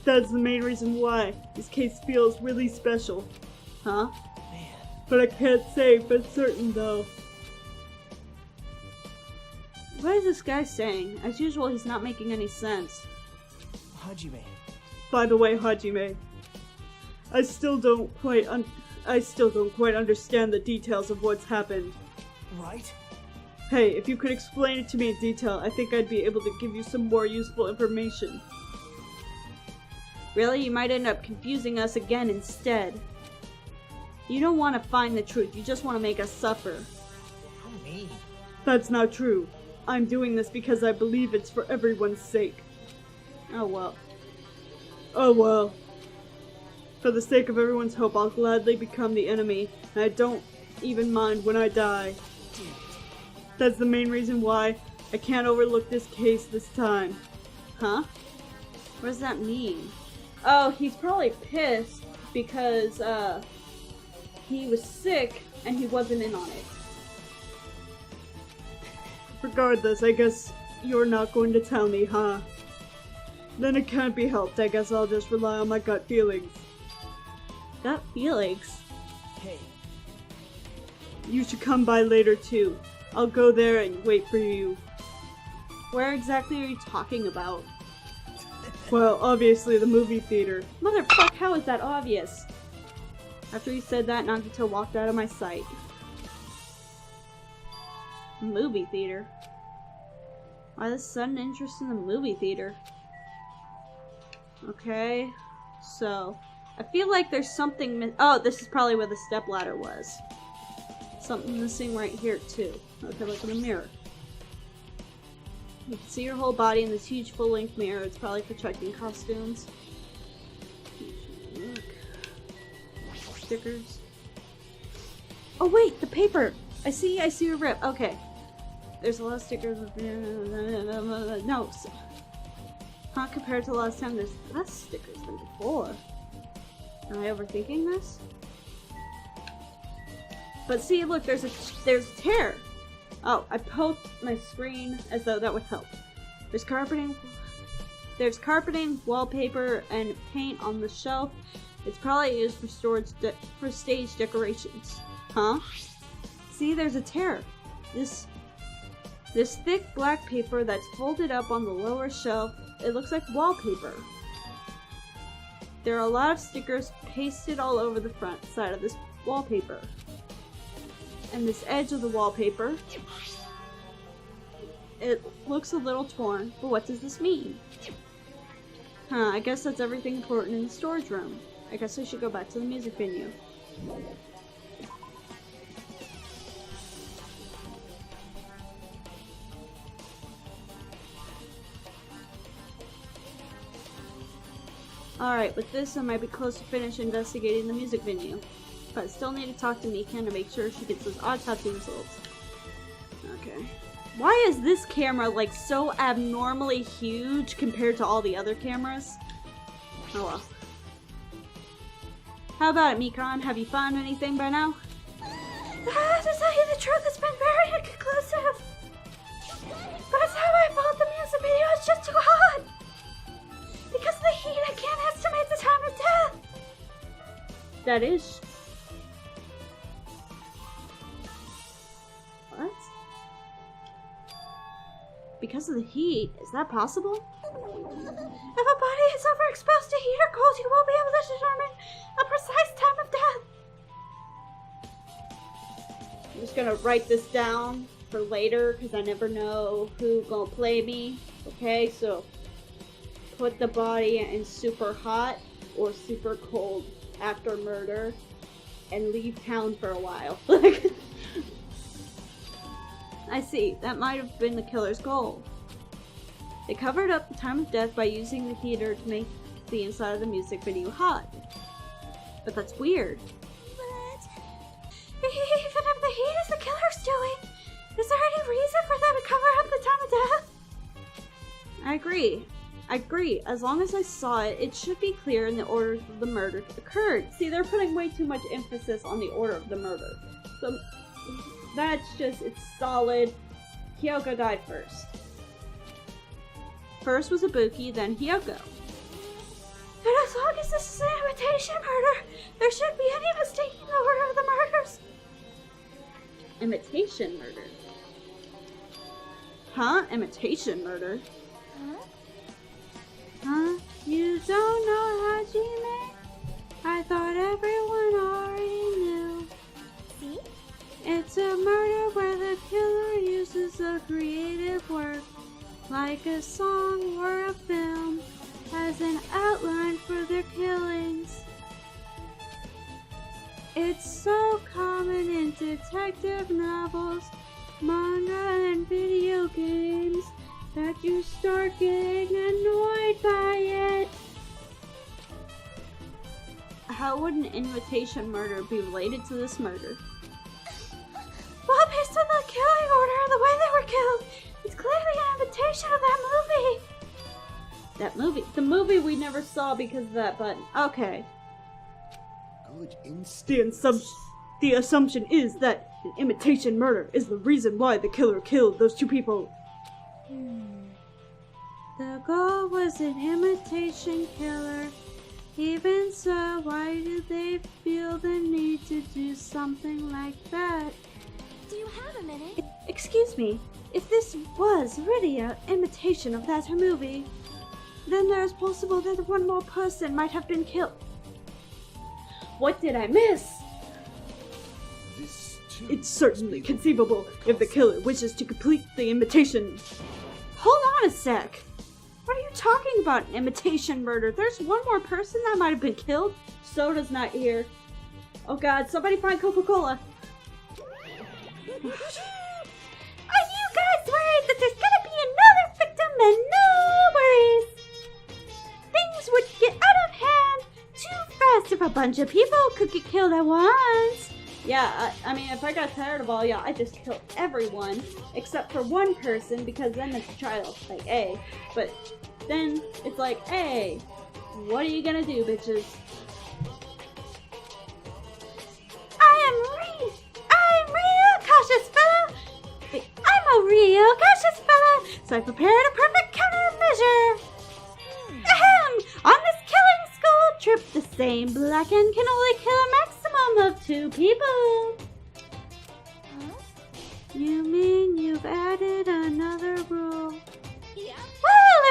Speaker 6: That's the main reason why this case feels really special.
Speaker 1: Huh?
Speaker 4: Man.
Speaker 6: But I can't say for certain though.
Speaker 1: What is this guy saying? As usual, he's not making any sense.
Speaker 4: Hajime.
Speaker 6: By the way, Hajime, I still don't quite understand the details of what's happened.
Speaker 4: Right?
Speaker 6: Hey, if you could explain it to me in detail, I think I'd be able to give you some more useful information.
Speaker 1: Really? You might end up confusing us again instead. You don't want to find the truth, you just want to make us suffer.
Speaker 4: How mean.
Speaker 6: That's not true. I'm doing this because I believe it's for everyone's sake.
Speaker 1: Oh well.
Speaker 6: Oh well. For the sake of everyone's hope, I'll gladly become the enemy, and I don't even mind when I die.
Speaker 4: Damn it.
Speaker 6: That's the main reason why I can't overlook this case this time.
Speaker 1: Huh? What does that mean? Oh, he's probably pissed because, he was sick and he wasn't in on it.
Speaker 6: Regardless, I guess you're not going to tell me, huh? Then it can't be helped. I guess I'll just rely on my gut feelings.
Speaker 1: Gut feelings?
Speaker 4: Hey.
Speaker 6: You should come by later too. I'll go there and wait for you.
Speaker 1: Where exactly are you talking about?
Speaker 6: Well, obviously the movie theater.
Speaker 1: Motherfuck, how is that obvious? After he said that, Nagito walked out of my sight. Movie theater? Why this sudden interest in the movie theater? Okay, so I feel like there's something oh, this is probably where the stepladder was. Something missing right here too. Okay, look in the mirror. You can see your whole body in this huge full-length mirror. It's probably for checking costumes. Look. Stickers. Oh wait, the paper! I see a rip. Okay. There's a lot of stickers. No. Not compared to last time, there's less stickers than before. Am I overthinking this? But see, look, there's a tear. Oh, I poked my screen as though that would help. There's carpeting, wallpaper, and paint on the shelf. It's probably used for stage decorations. Huh? See, there's a tear. This thick black paper that's folded up on the lower shelf. It looks like wallpaper. There are a lot of stickers pasted all over the front side of this wallpaper. And this edge of the wallpaper, it looks a little torn, but what does this mean? I guess that's everything important in the storage room. I guess I should go back to the music venue. Alright, with this I might be close to finish investigating the music venue. But I still need to talk to Mika to make sure she gets those autopsy results. Okay. Why is this camera like so abnormally huge compared to all the other cameras? Oh well. How about it, Mikan? Have you found anything by now?
Speaker 3: To tell you the truth, it's been very inconclusive. But it's how I thought the music video is just too hot. Because of the heat, I can't estimate the time of death.
Speaker 1: That is... What? Because of the heat? Is that possible?
Speaker 3: If a body is overexposed to heat or cold, you won't be able to determine a precise time of death.
Speaker 1: I'm just gonna write this down for later, because I never know who gonna play me. Okay, so... Put the body in super hot or super cold after murder and leave town for a while. I see, that might have been the killer's goal. They covered up the time of death by using the heater to make the inside of the music venue hot. But that's weird.
Speaker 3: But even if the heat is the killer's doing, is there any reason for them to cover up the time of death?
Speaker 1: I agree. As long as I saw it, it should be clear in the order the murder occurred. See, they're putting way too much emphasis on the order of the murder. So, that's just, it's solid. Hiyoko died first. First was Ibuki, then Hiyoko.
Speaker 3: And as long as this is an imitation murder, there shouldn't be any mistake in the order of the murders.
Speaker 1: Imitation murder? Huh? Imitation murder? Huh? You don't know Hajime? I thought everyone already knew.
Speaker 3: See?
Speaker 1: It's a murder where the killer uses a creative work, like a song or a film, as an outline for their killings. It's so common in detective novels, manga, and video games that you start getting annoyed by it. How would an imitation murder be related to this murder?
Speaker 3: Well, based on the killing order and the way they were killed, it's clearly an imitation of that movie.
Speaker 1: That movie? The movie we never saw because of that button. Okay.
Speaker 2: Good
Speaker 6: The assumption is that an imitation murder is the reason why the killer killed those two people.
Speaker 1: The goal was an imitation killer. Even so, why do they feel the need to do something like that?
Speaker 3: Do you have a minute?
Speaker 1: Excuse me, if this was really an imitation of that movie, then there's possible that one more person might have been killed. What did I miss?
Speaker 6: It's certainly conceivable if the killer wishes to complete the imitation.
Speaker 1: Hold on a sec. What are you talking about, an imitation murder? There's one more person that might have been killed. Soda's not here. Oh god, somebody find Coca-Cola.
Speaker 3: Are you guys worried that there's gonna be another victim and no worries? Things would get out of hand too fast if a bunch of people could get killed at once.
Speaker 1: Yeah, I mean, if I got tired of all y'all, I'd just kill everyone, except for one person, because then it's a trial, like, hey. But then it's like, hey, what are you gonna do, bitches?
Speaker 3: I'm real cautious fella. Wait, I'm a real cautious fella, so I prepared a perfect countermeasure. Ahem! On this killing school trip, the same Blacken can only kill a maximum of 2 people. Huh?
Speaker 1: You mean you've added another rule?
Speaker 3: Yeah. Well,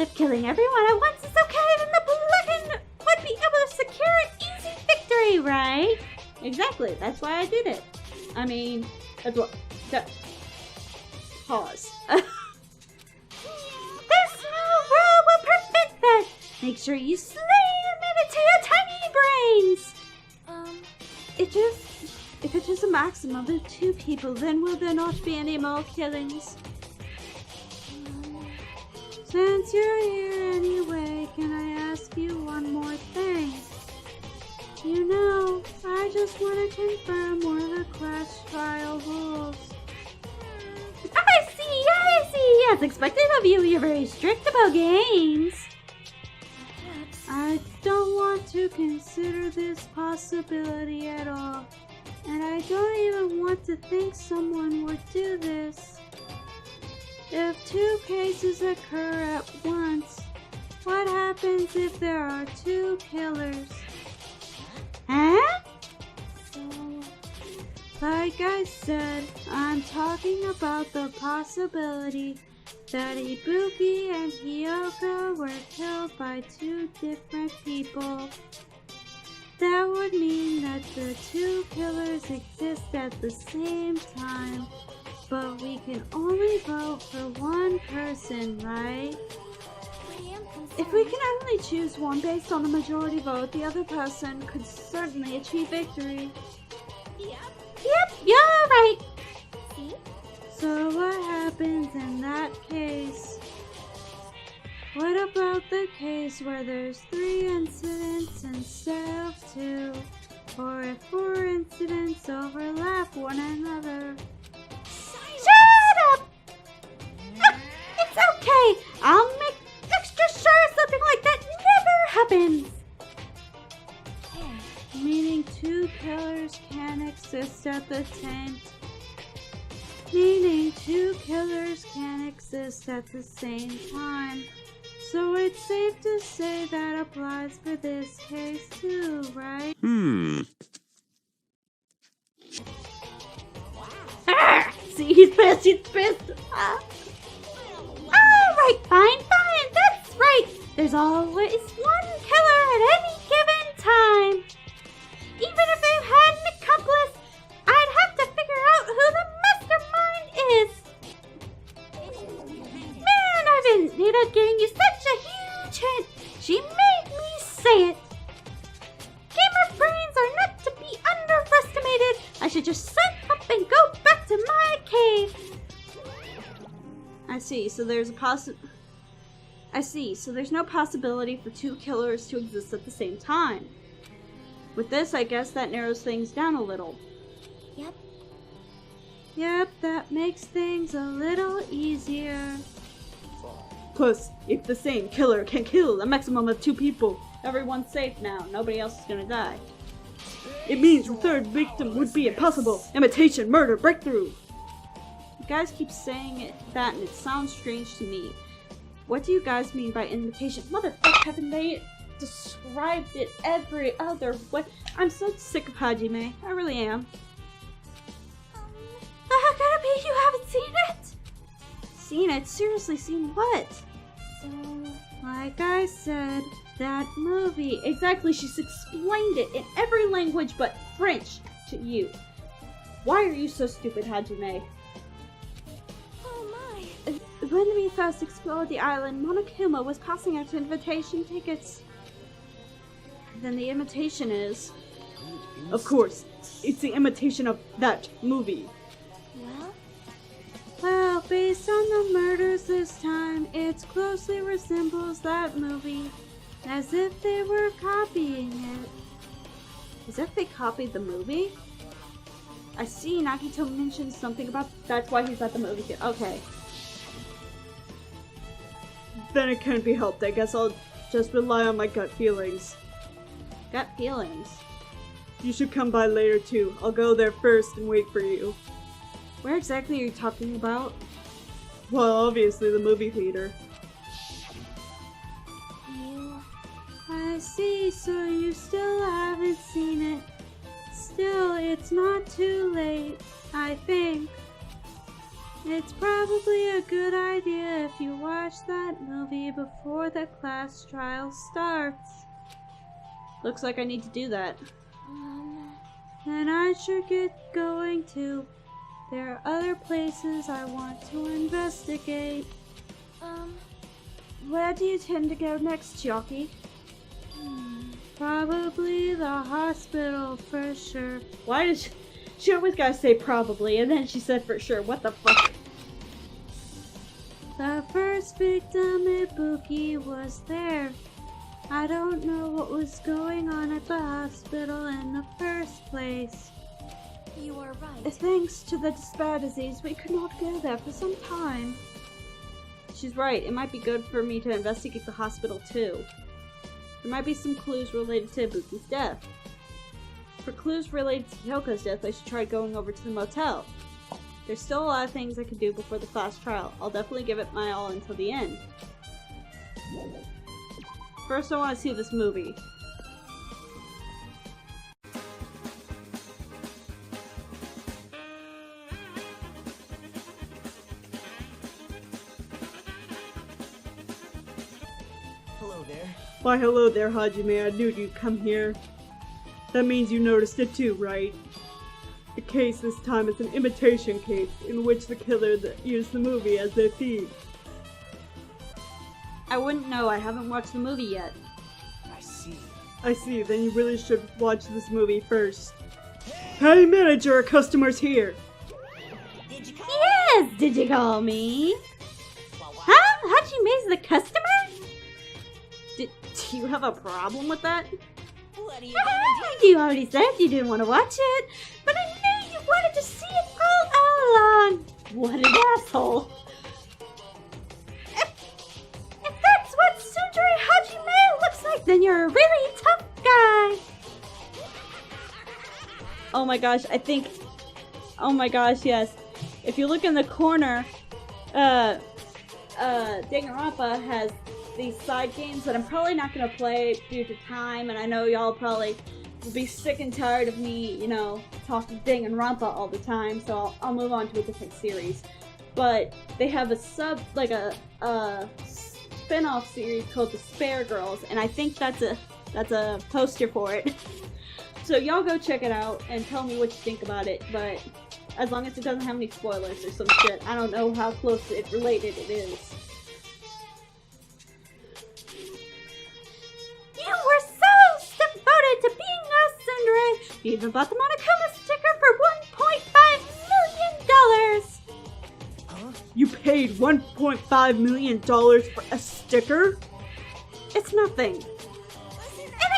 Speaker 3: if killing everyone at once is okay, then the right?
Speaker 1: Exactly, that's why I did it. I mean, that's what... Pause.
Speaker 3: This new rule will prevent that. Make sure you slay them into your tiny brains.
Speaker 1: If it is a maximum of 2 people, then will there not be any more killings?
Speaker 3: Since you're here anyway, can I ask you one more thing? You know, I just want to confirm one of the class trial rules. I see. As expected of you, you're very strict about games. I don't want to consider this possibility at all. And I don't even want to think someone would do this. If 2 cases occur at once, what happens if there are 2 killers? Huh? So, like I said, I'm talking about the possibility that Ibuki and Hiyoko were killed by 2 different people. That would mean that the 2 killers exist at the same time, but we can only vote for 1 person, right?
Speaker 1: If we can only choose one based on the majority vote, the other person could certainly achieve victory.
Speaker 3: Yep, you're right.
Speaker 1: So what happens in that case? What about the case where there's 3 incidents instead of 2? Or if 4 incidents overlap one another?
Speaker 3: Shut up! It's okay. I'll make extra sure something like that never happens.
Speaker 1: Meaning 2 killers can exist at the same Meaning 2 killers can exist at the same time. So it's safe to say that applies for this case too, right?
Speaker 3: See, he's pissed. Alright, fine, that's right. There's always 1 killer at any given time. Even if they had an accomplice, I'd have to figure out who the mastermind is. Man, I've hated getting you such a huge hint. She made me say it. Gamer brains are not to be underestimated. I should just shut up and go back to my cave.
Speaker 1: I see, so there's no possibility for 2 killers to exist at the same time. With this, I guess that narrows things down a little.
Speaker 3: Yep, that makes things a little easier.
Speaker 6: Plus, if the same killer can kill a maximum of 2 people,
Speaker 1: Everyone's safe now. Nobody else is gonna die.
Speaker 6: it means the 3rd victim would be impossible. Imitation murder breakthrough.
Speaker 1: You guys keep saying that and it sounds strange to me. What do you guys mean by invitation? Motherfucker, haven't they described it every other way? I'm so sick of Hajime. I really am.
Speaker 3: How could it be you haven't seen it?
Speaker 1: Seen it? Seriously, seen what?
Speaker 3: So,
Speaker 1: Like I said, that movie. Exactly, she's explained it in every language but French to you. Why are you so stupid, Hajime? When we first explored the island, Monokuma was passing out invitation tickets. Then the imitation is...
Speaker 6: Of course, it's the imitation of that movie.
Speaker 1: Well, based on the murders this time, it closely resembles that movie. As if they were copying it. As if they copied the movie? I see Nagito mentioned something about that's why he's at the movie theater. Okay.
Speaker 6: Then it can't be helped. I guess I'll just rely on my gut feelings.
Speaker 1: Gut feelings.
Speaker 6: You should come by later too. I'll go there first and wait for you.
Speaker 1: Where exactly are you talking about?
Speaker 6: Well, obviously the movie theater.
Speaker 1: I see, so you still haven't seen it. Still, it's not too late, I think. It's probably a good idea if you watch that movie before the class trial starts. Looks like I need to do that. Then I should get going too. There are other places I want to investigate. Where do you tend to go next, Chiaki? Probably the hospital for sure. Why does she always gotta say probably, and then she said for sure? What the fuck? The first victim, Ibuki, was there. I don't know what was going on at the hospital in the first place.
Speaker 3: You are right.
Speaker 1: Thanks to the despair disease, we could not go there for some time. She's right. It might be good for me to investigate the hospital too. There might be some clues related to Ibuki's death. For clues related to Hiyoko's death, I should try going over to the motel. There's still a lot of things I could do before the class trial. I'll definitely give it my all until the end. First, I want to see this movie.
Speaker 4: Hello there.
Speaker 6: Why hello there, Hajime, I knew you'd come here. That means you noticed it too, right? The case this time is an imitation case, in which the killer used the movie as their theme.
Speaker 1: I wouldn't know, I haven't watched the movie yet.
Speaker 6: I see, then you really should watch this movie first. Hey manager, our customer's here!
Speaker 1: Yes, did you call me? Huh? Hajime's the customer? Do you have a problem with that?
Speaker 3: What are you
Speaker 1: You already said you didn't want to watch it, but I knew you wanted to see it all along. What an asshole. If that's what Sundere Hajime looks like, then you're a really tough guy. Oh my gosh, oh my gosh, yes. If you look in the corner, Danganronpa has these side games that I'm probably not going to play due to time, and I know y'all probably will be sick and tired of me, you know, talking Danganronpa all the time, so I'll move on to a different series. But they have a spin-off series called The Spare Girls, and I think that's a poster for it. So y'all go check it out and tell me what you think about it, but as long as it doesn't have any spoilers or some shit, I don't know how close related it is.
Speaker 3: You were so devoted to being us, Sundere! You even bought the Monokuma sticker for $1.5 million!
Speaker 6: Huh? You paid $1.5 million for a sticker?
Speaker 1: It's nothing.
Speaker 3: In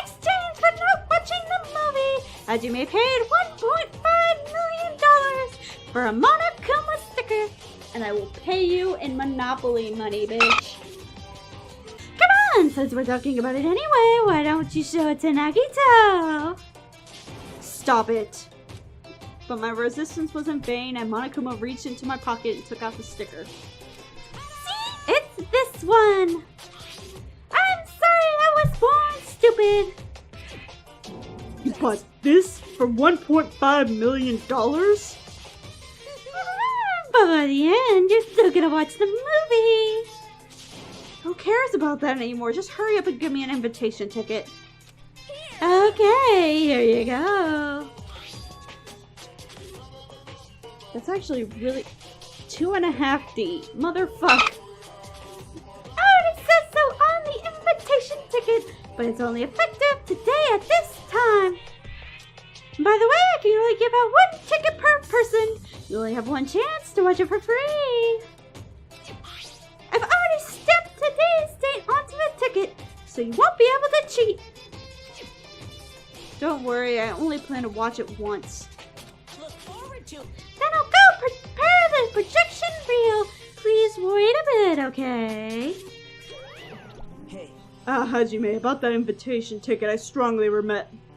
Speaker 3: exchange for not watching the movie, Hajime paid $1.5 million for a Monokuma sticker.
Speaker 1: And I will pay you in Monopoly money, bitch.
Speaker 3: Come on, since we're talking about it anyway, why don't you show it to Nagito?
Speaker 1: Stop it. But my resistance was in vain, and Monokuma reached into my pocket and took out the sticker.
Speaker 3: See? It's this one. I'm sorry I was born stupid.
Speaker 6: You bought this for $1.5 million?
Speaker 3: But by the end, you're still gonna watch the movie.
Speaker 1: Who cares about that anymore? Just hurry up and give me an invitation ticket.
Speaker 3: Okay, here you go.
Speaker 1: That's actually really 2.5D. Motherfuck.
Speaker 3: Oh, it says so on the invitation ticket, but it's only effective today at this time. And by the way, I can only give out 1 ticket per person. You only have 1 chance to watch it for free. I've already stamped today's date onto the ticket, so you won't be able to cheat.
Speaker 1: Don't worry, I only plan to watch it once.
Speaker 3: Look forward to it. Then I'll go prepare the projection reel. Please wait a bit, okay?
Speaker 4: Hey,
Speaker 6: Hajime, about that invitation ticket, I strongly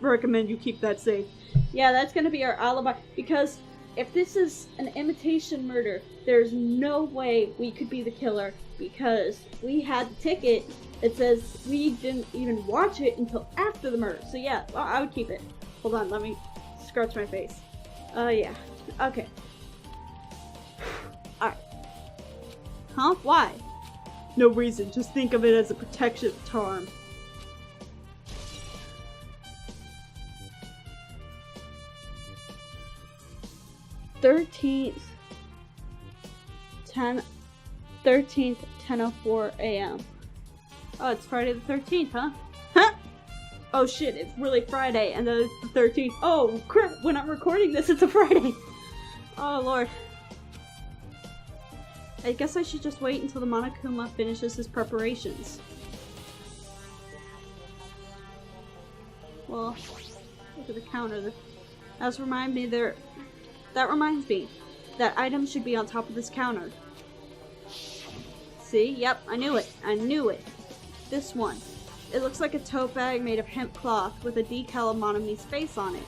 Speaker 6: recommend you keep that safe.
Speaker 1: Yeah, that's gonna be our alibi, because if this is an imitation murder, there's no way we could be the killer, because we had the ticket. It says we didn't even watch it until after the murder. So yeah, well, I would keep it. Hold on, let me scratch my face. Yeah. Okay. Alright. Huh? Why?
Speaker 6: No reason, just think of it as a protection charm.
Speaker 1: 13th, 10:04 a.m. Oh, it's Friday the 13th, huh? Huh? Oh shit, it's really Friday, and then it's the 13th. Oh crap, when I'm recording this, it's a Friday. Oh lord. I guess I should just wait until the Monokuma finishes his preparations. Well, look at the counter. That reminds me, that item should be on top of this counter. See? Yep, I knew it. I knew it. This one. It looks like a tote bag made of hemp cloth with a decal of Monami's face on it.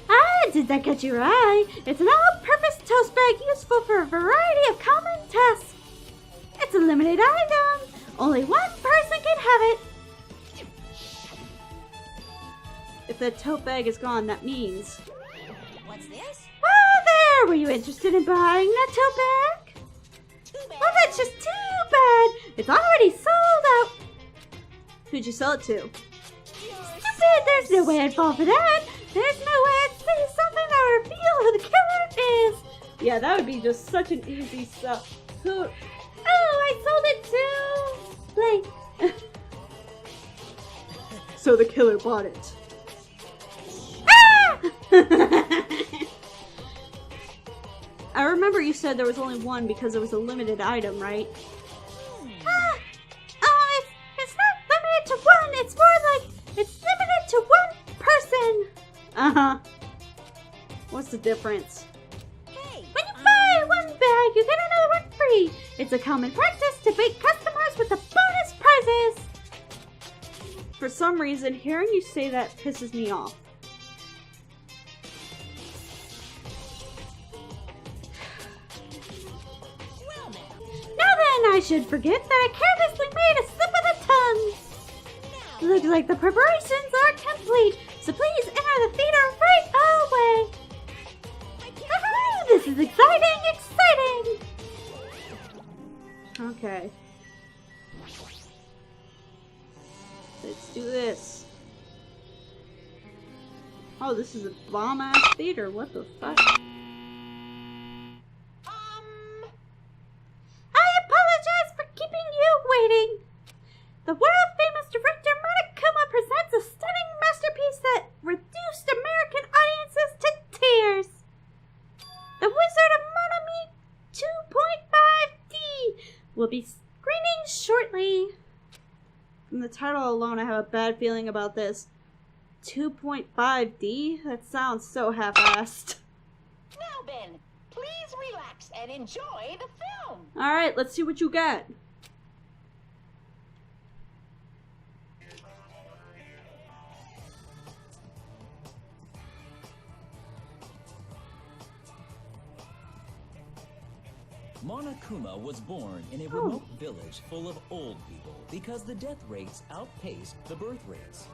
Speaker 3: Ah, did that catch your eye? It's an all-purpose tote bag useful for a variety of common tasks. It's a limited item. Only one person can have it.
Speaker 1: If that tote bag is gone, that means...
Speaker 3: What's this? Oh, there! Were you interested in buying that tote bag? Too bad. Well, that's just too bad. It's already sold out.
Speaker 1: Who'd you sell it to?
Speaker 3: Stupid! There's no way I'd fall for that. There's no way I'd say something that would reveal who the killer is.
Speaker 1: Yeah, that would be just such an easy stuff. Who?
Speaker 3: Oh, I sold it to... Blake.
Speaker 6: So the killer bought it.
Speaker 1: I remember you said there was only one because it was a limited item, right?
Speaker 3: It's not limited to one. It's more like it's limited to one person.
Speaker 1: Uh-huh. What's the difference?
Speaker 3: Hey, when you buy one bag, you get another one free. It's a common practice to bait customers with the bonus prizes.
Speaker 1: For some reason, hearing you say that pisses me off.
Speaker 3: I should forget that I carelessly made a slip of the tongue. Looks like the preparations are complete, so please enter the theater right away. This is exciting!
Speaker 1: Okay. Let's do this. Oh, this is a bomb-ass theater. What the fuck?
Speaker 3: Waiting. The world-famous director Monokuma presents a stunning masterpiece that reduced American audiences to tears. The Wizard of Monami 2.5D will be screening shortly.
Speaker 1: From the title alone, I have a bad feeling about this. 2.5D? That sounds so half-assed.
Speaker 7: Now then, please relax and enjoy the film.
Speaker 1: Alright, let's see what you got.
Speaker 8: Monokuma was born in a remote village full of old people because the death rates outpaced the birth rates.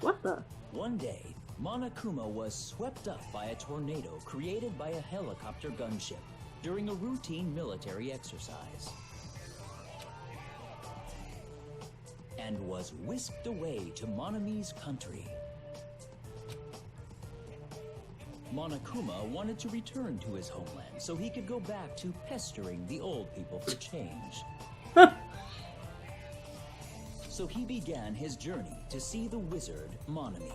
Speaker 1: What the?
Speaker 8: One day, Monokuma was swept up by a tornado created by a helicopter gunship during a routine military exercise, and was whisked away to Monami's country. Monokuma wanted to return to his homeland so he could go back to pestering the old people for change. So he began his journey to see the wizard Monami,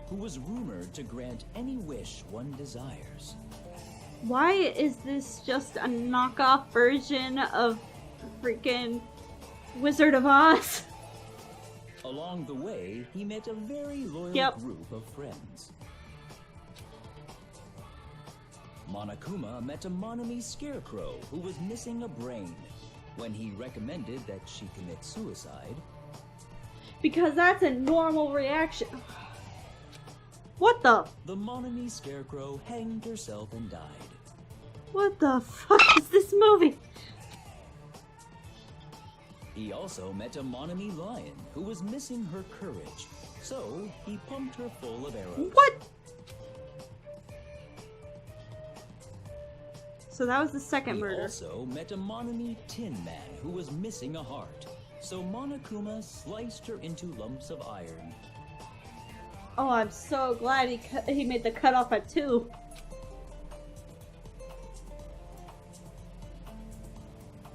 Speaker 8: who was rumored to grant any wish one desires.
Speaker 1: Why is this just a knockoff version of freaking Wizard of Oz?
Speaker 8: Along the way, he met a very loyal group of friends. Monokuma met a Monami scarecrow who was missing a brain. When he recommended that she commit suicide,
Speaker 1: because that's a normal reaction. What the?
Speaker 8: The Monami scarecrow hanged herself and died.
Speaker 1: What the fuck is this movie?
Speaker 8: He also met a Monami lion who was missing her courage, so he pumped her full of arrows.
Speaker 1: What? So that was the second murder.
Speaker 8: He also met a Monami tin man who was missing a heart, so Monokuma sliced her into lumps of iron
Speaker 1: Oh, I'm so glad he made the cutoff at 2.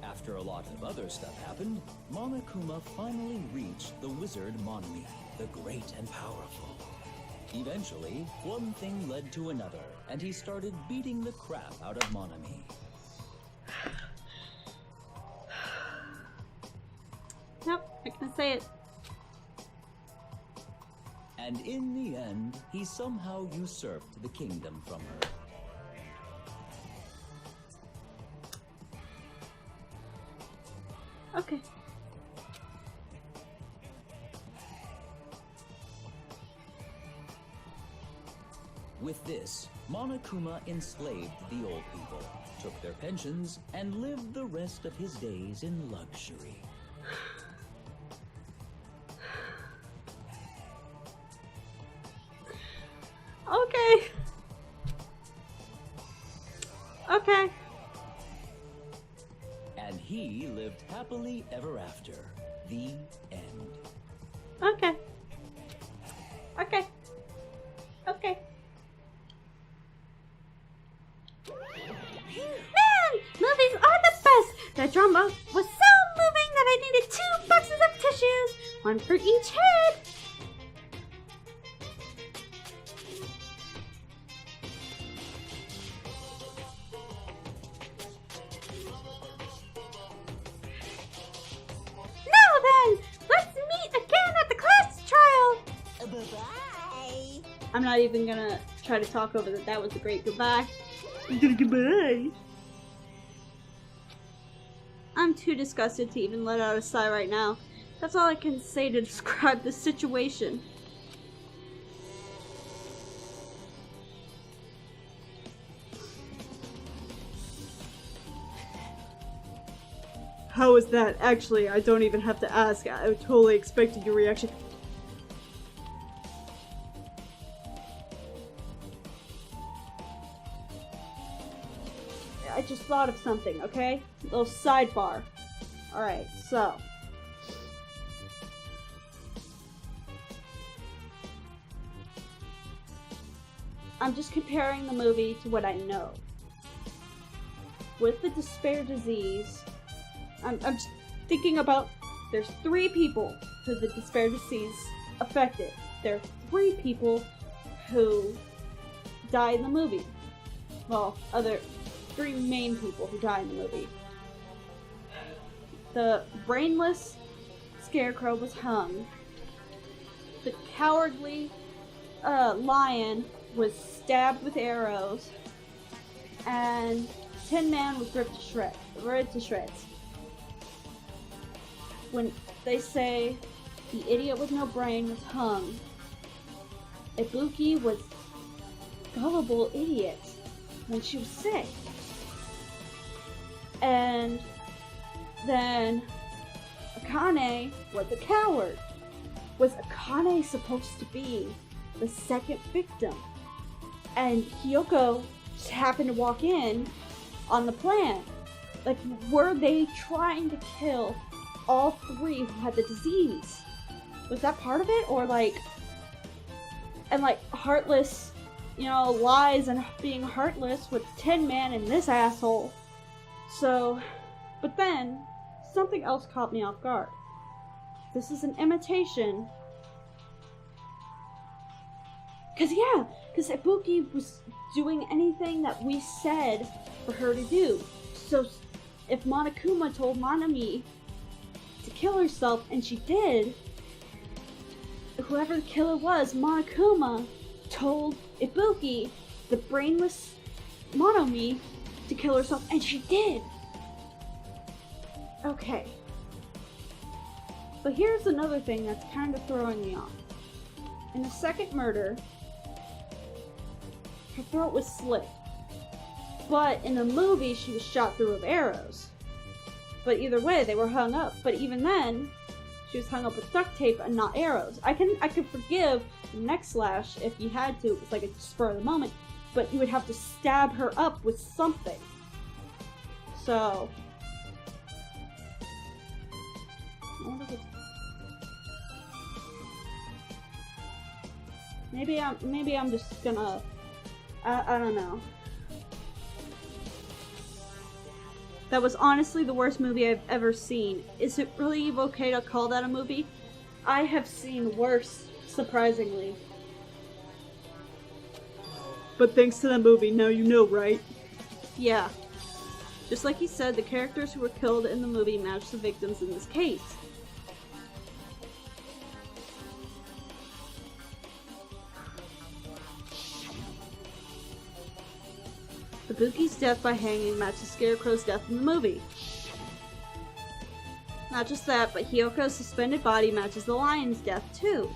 Speaker 8: After a lot of other stuff happened, Monokuma finally reached the wizard Monmi, the great and powerful. Eventually, one thing led to another, and he started beating the crap out of Monami.
Speaker 1: Nope, not gonna say it.
Speaker 8: And in the end, he somehow usurped the kingdom from her.
Speaker 1: Okay.
Speaker 8: With this, Monokuma enslaved the old people, took their pensions, and lived the rest of his days in luxury.
Speaker 1: Okay. Okay.
Speaker 8: And he lived happily ever after. The end.
Speaker 1: Okay. Okay. Okay.
Speaker 3: Man, movies are the best! The drama was so moving that I needed 2 boxes of tissues, one for each head. Now then, let's meet again at the class trial.
Speaker 7: Bye-bye.
Speaker 1: I'm not even gonna try to talk over that. That was a great goodbye.
Speaker 6: Goodbye.
Speaker 1: I'm too disgusted to even let out a sigh right now. That's all I can say to describe the situation.
Speaker 6: How was that? Actually, I don't even have to ask. I totally expected your reaction.
Speaker 1: I just thought of something, okay? A little sidebar. Alright, so. I'm just comparing the movie to what I know. With the despair disease, I'm just thinking about, there's 3 people who the despair disease affected. There are 3 people who die in the movie. Well, 3 main people who die in the movie. The brainless scarecrow was hung. The cowardly lion was stabbed with arrows. And Tin Man was ripped to shreds. When they say the idiot with no brain was hung, Ibuki was gullible idiot when she was sick. And then Akane was a coward. Was Akane supposed to be the second victim? And Hiyoko just happened to walk in on the plan. Like, were they trying to kill all 3 who had the disease? Was that part of it? Or like, and like heartless, you know, lies and being heartless with Tin Man and this asshole. So, but then, something else caught me off guard. This is an imitation. Because Ibuki was doing anything that we said for her to do. So, if Monokuma told Monami to kill herself, and she did, whoever the killer was, Monokuma told Ibuki, the brainless Monomi, to kill herself, and she did. Okay. But here's another thing that's kind of throwing me off. In the second murder, her throat was slit. But in the movie, she was shot through with arrows. But either way, they were hung up. But even then, she was hung up with duct tape and not arrows. I could forgive the neck slash if you had to. It was like a spur of the moment. But you would have to stab her up with something. So, I Maybe I'm just gonna, I don't know. That was honestly the worst movie I've ever seen. Is it really okay to call that a movie? I have seen worse, surprisingly.
Speaker 6: But thanks to that movie, now you know, right?
Speaker 1: Yeah. Just like he said, the characters who were killed in the movie match the victims in this case. Ibuki's death by hanging matches Scarecrow's death in the movie. Not just that, but Hiyoko's suspended body matches the lion's death too.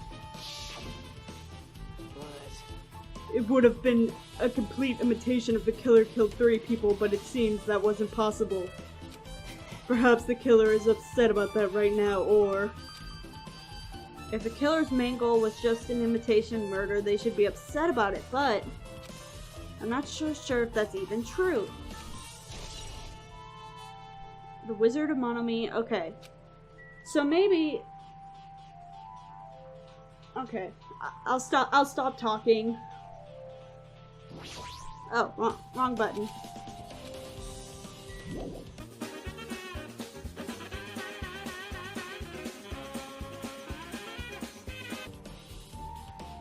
Speaker 6: It would have been a complete imitation if the killer killed 3 people, but it seems that wasn't possible. Perhaps the killer is upset about that right now, or... If the killer's main goal was just an imitation murder, they should be upset about it, but... I'm not sure if that's even true. The Wizard of Monokuma, okay. So maybe... Okay, I'll stop talking. Oh, wrong button.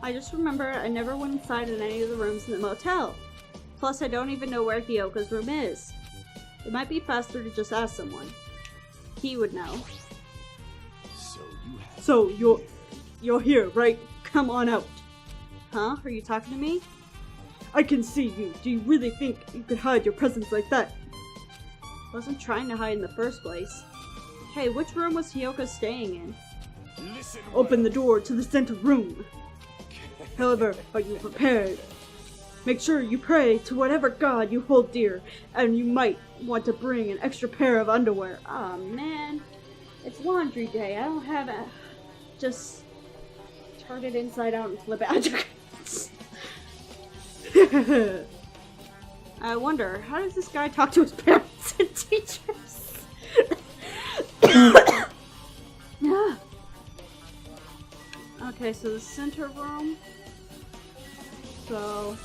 Speaker 6: I just remember I never went inside in any of the rooms in the motel. Plus, I don't even know where Hiyoko's room is. It might be faster to just ask someone. He would know. So you're here, right? Come on out.
Speaker 1: Huh? Are you talking to me?
Speaker 6: I can see you. Do you really think you could hide your presence like that?
Speaker 1: I wasn't trying to hide in the first place. Hey, which room was Hiyoko staying in?
Speaker 6: Open the door to the center room. However, are you prepared? Make sure you pray to whatever god you hold dear, and you might want to bring an extra pair of underwear.
Speaker 1: Aw, man. It's laundry day. I don't have a... Just... turn it inside out and flip it out. I wonder, how does this guy talk to his parents and teachers? Okay, so the center room. So...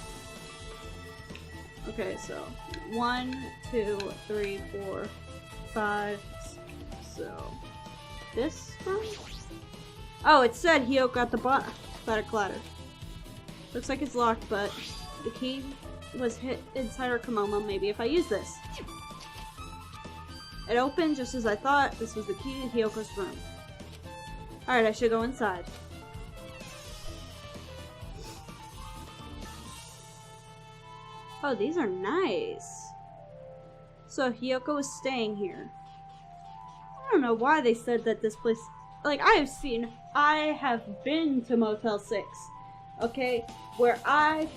Speaker 1: Okay, so 1, 2, 3, 4, 5. So this room? Oh, it said Hiyoko at the bottom. Clatter, clatter. Looks like it's locked, but the key was hit inside her kimono. Maybe if I use this. It opened just as I thought. This was the key to Hiyoko's room. Alright, I should go inside. Oh, these are nice. So Hiyoko was staying here. I don't know why they said that this place... Like, I have been to Motel 6. Okay? Where I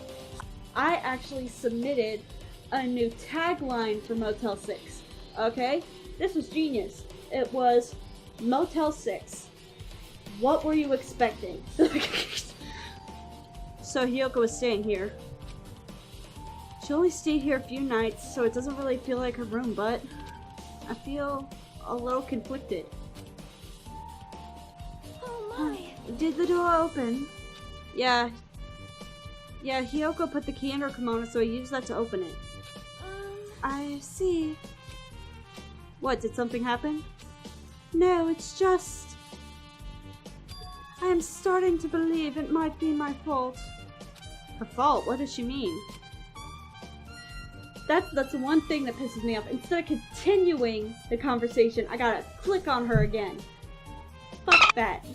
Speaker 1: actually submitted a new tagline for Motel 6. Okay? This was genius. It was Motel 6. What were you expecting? So Hiyoko was staying here. She only stayed here a few nights, so it doesn't really feel like her room, but I feel a little conflicted.
Speaker 3: Oh my!
Speaker 1: Did the door open? Yeah, Hiyoko put the key in her kimono, so I used that to open it.
Speaker 3: I see.
Speaker 1: What, did something happen?
Speaker 3: No, it's just... I am starting to believe it might be my fault.
Speaker 1: Her fault? What does she mean? That's the one thing that pisses me off. Instead of continuing the conversation, I gotta click on her again. Fuck that.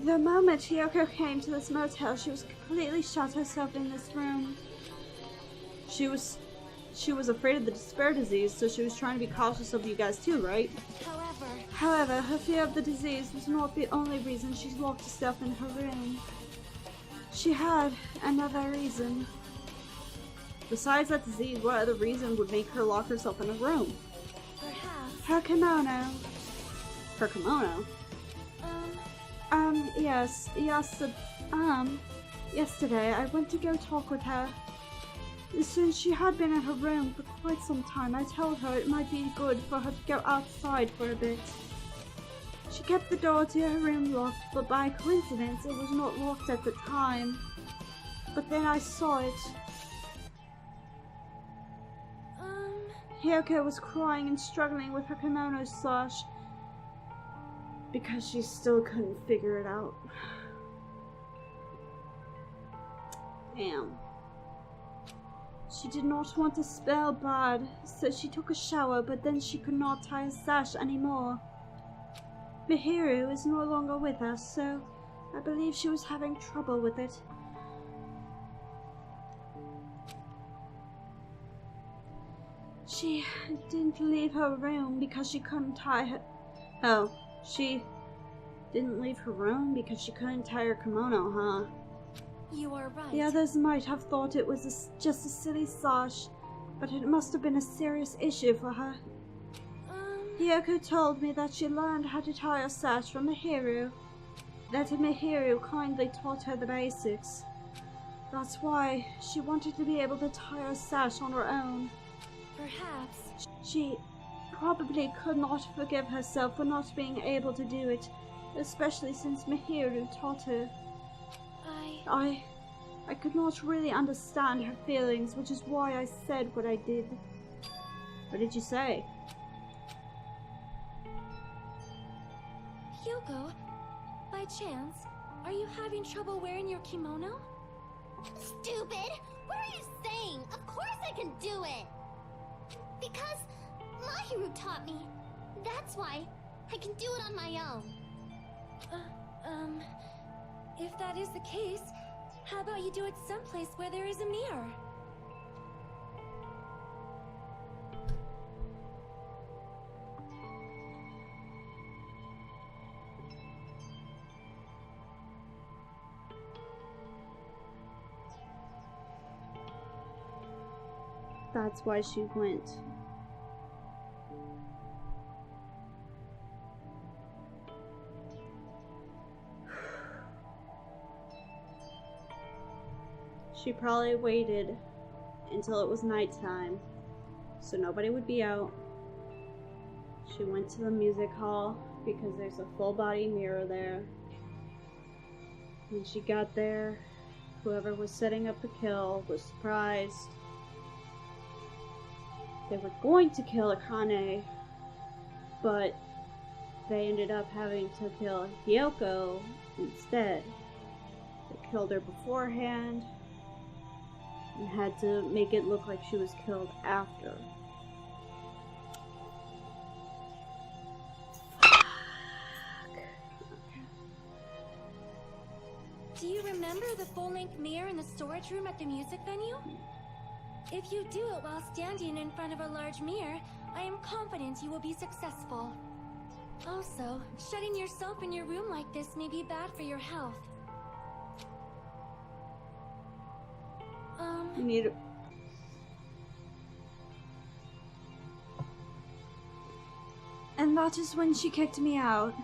Speaker 3: The moment Hiyoko came to this motel, she was completely shut herself in this room.
Speaker 1: She was afraid of the despair disease, so she was trying to be cautious of you guys too, right?
Speaker 3: However, her fear of the disease was not the only reason she locked herself in her room. She had another reason.
Speaker 1: Besides that disease, what other reason would make her lock herself in a room?
Speaker 3: Perhaps. Her kimono.
Speaker 1: Her kimono?
Speaker 3: Yesterday I went to go talk with her. Since she had been in her room for quite some time, I told her it might be good for her to go outside for a bit.
Speaker 1: She kept the door to her room locked, but by coincidence it was not locked at the time. But then I saw it. Hiyoko was crying and struggling with her kimono sash because she still couldn't figure it out. Damn. She did not want to smell bad, so she took a shower, but then she could not tie a sash anymore. Mihiru is no longer with us, so I believe she was having trouble with it. She didn't leave her room because she couldn't tie her... Oh, she didn't leave her room because she couldn't tie her kimono, huh?
Speaker 3: You are right.
Speaker 1: The others might have thought it was just a silly sash, but it must have been a serious issue for her. Hiyoko told me that she learned how to tie a sash from Mihiru. That Mihiru kindly taught her the basics. That's why she wanted to be able to tie her sash on her own.
Speaker 3: Perhaps.
Speaker 1: She probably could not forgive herself for not being able to do it, especially since Mihiru taught her. I could not really understand her feelings, which is why I said what I did. What did you say?
Speaker 3: Hiyoko, by chance, are you having trouble wearing your kimono?
Speaker 9: Stupid! What are you saying? Of course I can do it! Because Mahiru taught me. That's why I can do it on my own.
Speaker 3: If that is the case, how about you do it someplace where there is a mirror?
Speaker 1: That's why she went. She probably waited until it was nighttime, so nobody would be out. She went to the music hall because there's a full body mirror there. When she got there, whoever was setting up the kill was surprised. They were going to kill Akane, but they ended up having to kill Hiyoko instead. They killed her beforehand and had to make it look like she was killed after.
Speaker 3: Do you remember the full-length mirror in the storage room at the music venue? If you do it while standing in front of a large mirror, I am confident you will be successful. Also, shutting yourself in your room like this may be bad for your health.
Speaker 1: You need... And that is when she kicked me out.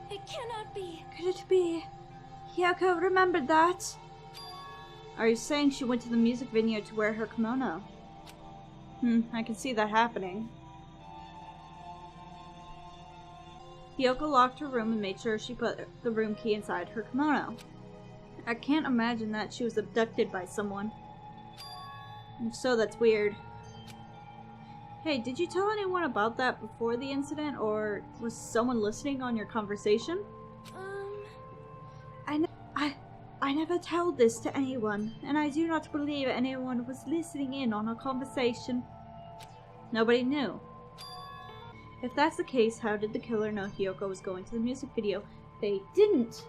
Speaker 3: It cannot be.
Speaker 1: Could it be? Hiyoko remembered that? Are you saying she went to the music venue to wear her kimono? I can see that happening. Hiyoko locked her room and made sure she put the room key inside her kimono. I can't imagine that she was abducted by someone. If so, that's weird. Hey, did you tell anyone about that before the incident, or was someone listening on your conversation? I never told this to anyone, and I do not believe anyone was listening in on our conversation. Nobody knew. If that's the case, how did the killer know Hiyoko was going to the music video? They didn't!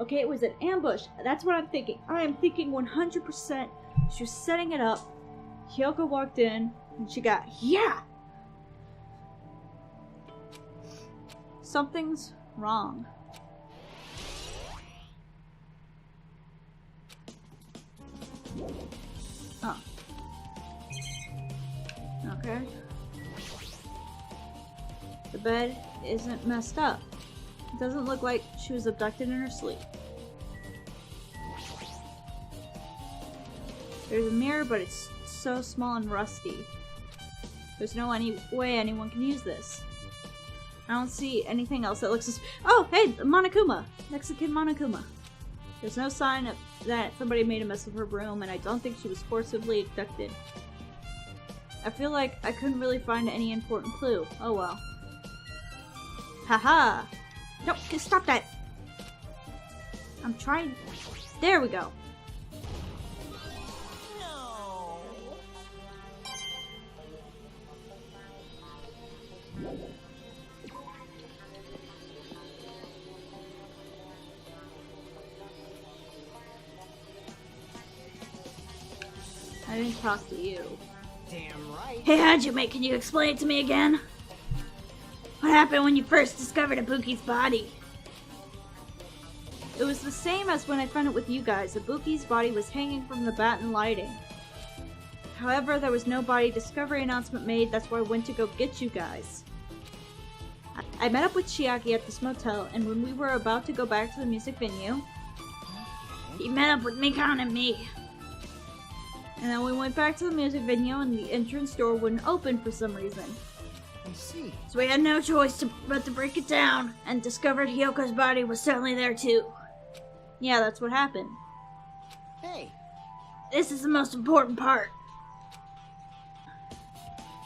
Speaker 1: Okay, it was an ambush. That's what I'm thinking. I am thinking 100% she was setting it up. Hiyoko walked in, and she got, yeah! Something's wrong. Oh. Okay. The bed isn't messed up. It doesn't look like she was abducted in her sleep. There's a mirror, but it's so small and rusty. There's no way anyone can use this. I don't see anything else that looks... Oh, hey, Monokuma! Mexican Monokuma. There's no sign of that somebody made a mess of her room, and I don't think she was forcibly abducted. I feel like I couldn't really find any important clue. Oh well. Haha! No, stop that! I'm trying... There we go.
Speaker 4: No.
Speaker 1: I didn't talk to you.
Speaker 4: Damn right.
Speaker 3: Hey, Hajime, can you explain it to me again? What happened when you first discovered Ibuki's body?
Speaker 1: It was the same as when I found it with you guys. Ibuki's body was hanging from the batten lighting. However, there was no body discovery announcement made, that's why I went to go get you guys. I met up with Chiaki at this motel, and when we were about to go back to the music venue...
Speaker 3: He met up with Mikon and me.
Speaker 1: And then we went back to the music venue, and the entrance door wouldn't open for some reason.
Speaker 4: I see.
Speaker 3: So we had no choice but to break it down, and discovered Hiyoko's body was certainly there too.
Speaker 1: Yeah, that's what happened.
Speaker 4: Hey.
Speaker 3: This is the most important part.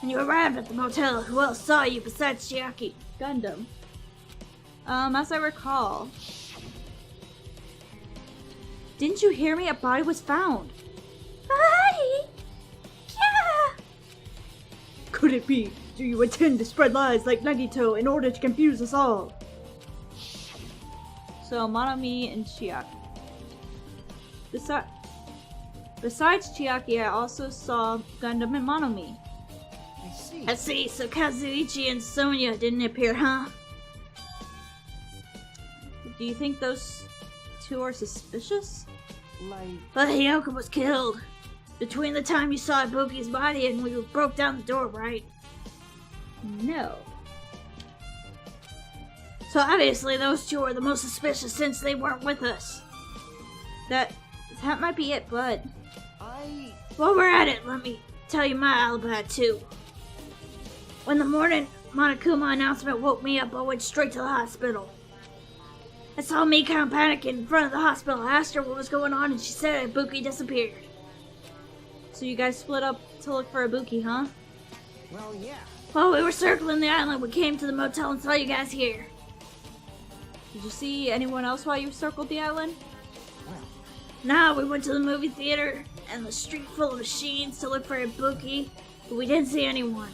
Speaker 3: When you arrived at the motel, who else saw you besides Chiaki?
Speaker 1: Gundam. As I recall... Didn't you hear me? A body was found.
Speaker 3: Body? Yeah!
Speaker 6: Could it be? Do you intend to spread lies like Nagito in order to confuse us all?
Speaker 1: So, Monomi and Chiaki. Besides Chiaki, I also saw Gundam and Monomi.
Speaker 3: I see, so Kazuichi and Sonya didn't appear, huh?
Speaker 1: Do you think those two are suspicious?
Speaker 3: But Hiyoko was killed. Between the time you saw Ibuki's body and we broke down the door, right?
Speaker 1: No.
Speaker 3: So obviously those two are the most suspicious since they weren't with us.
Speaker 1: That might be it, but...
Speaker 3: While we're at it, let me tell you my alibi too. When the morning Monokuma announcement woke me up, I went straight to the hospital. I saw Mikon panicking in front of the hospital. I asked her what was going on and she said Ibuki disappeared.
Speaker 1: So you guys split up to look for Ibuki, huh?
Speaker 4: Well, yeah.
Speaker 3: While we were circling the island, we came to the motel and saw you guys here.
Speaker 1: Did you see anyone else while you circled the island?
Speaker 3: Nah, we went to the movie theater and the street full of machines to look for Ibuki, but we didn't see anyone.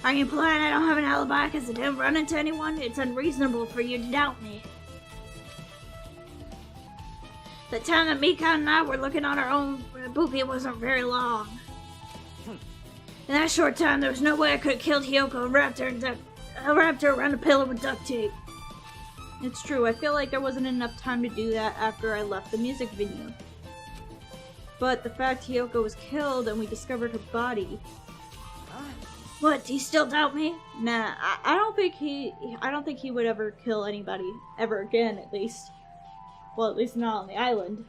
Speaker 3: Are you implying I don't have an alibi because I didn't run into anyone? It's unreasonable for you to doubt me. The time that Mikon and I were looking on our own for Ibuki wasn't very long. In that short time, there was no way I could have killed Hiyoko and wrapped her around a pillar with duct tape.
Speaker 1: It's true, I feel like there wasn't enough time to do that after I left the music venue. But the fact Hiyoko was killed and we discovered her body...
Speaker 3: What, do you still doubt me?
Speaker 1: Nah, I don't think he would ever kill anybody, ever again at least. Well, at least not on the island.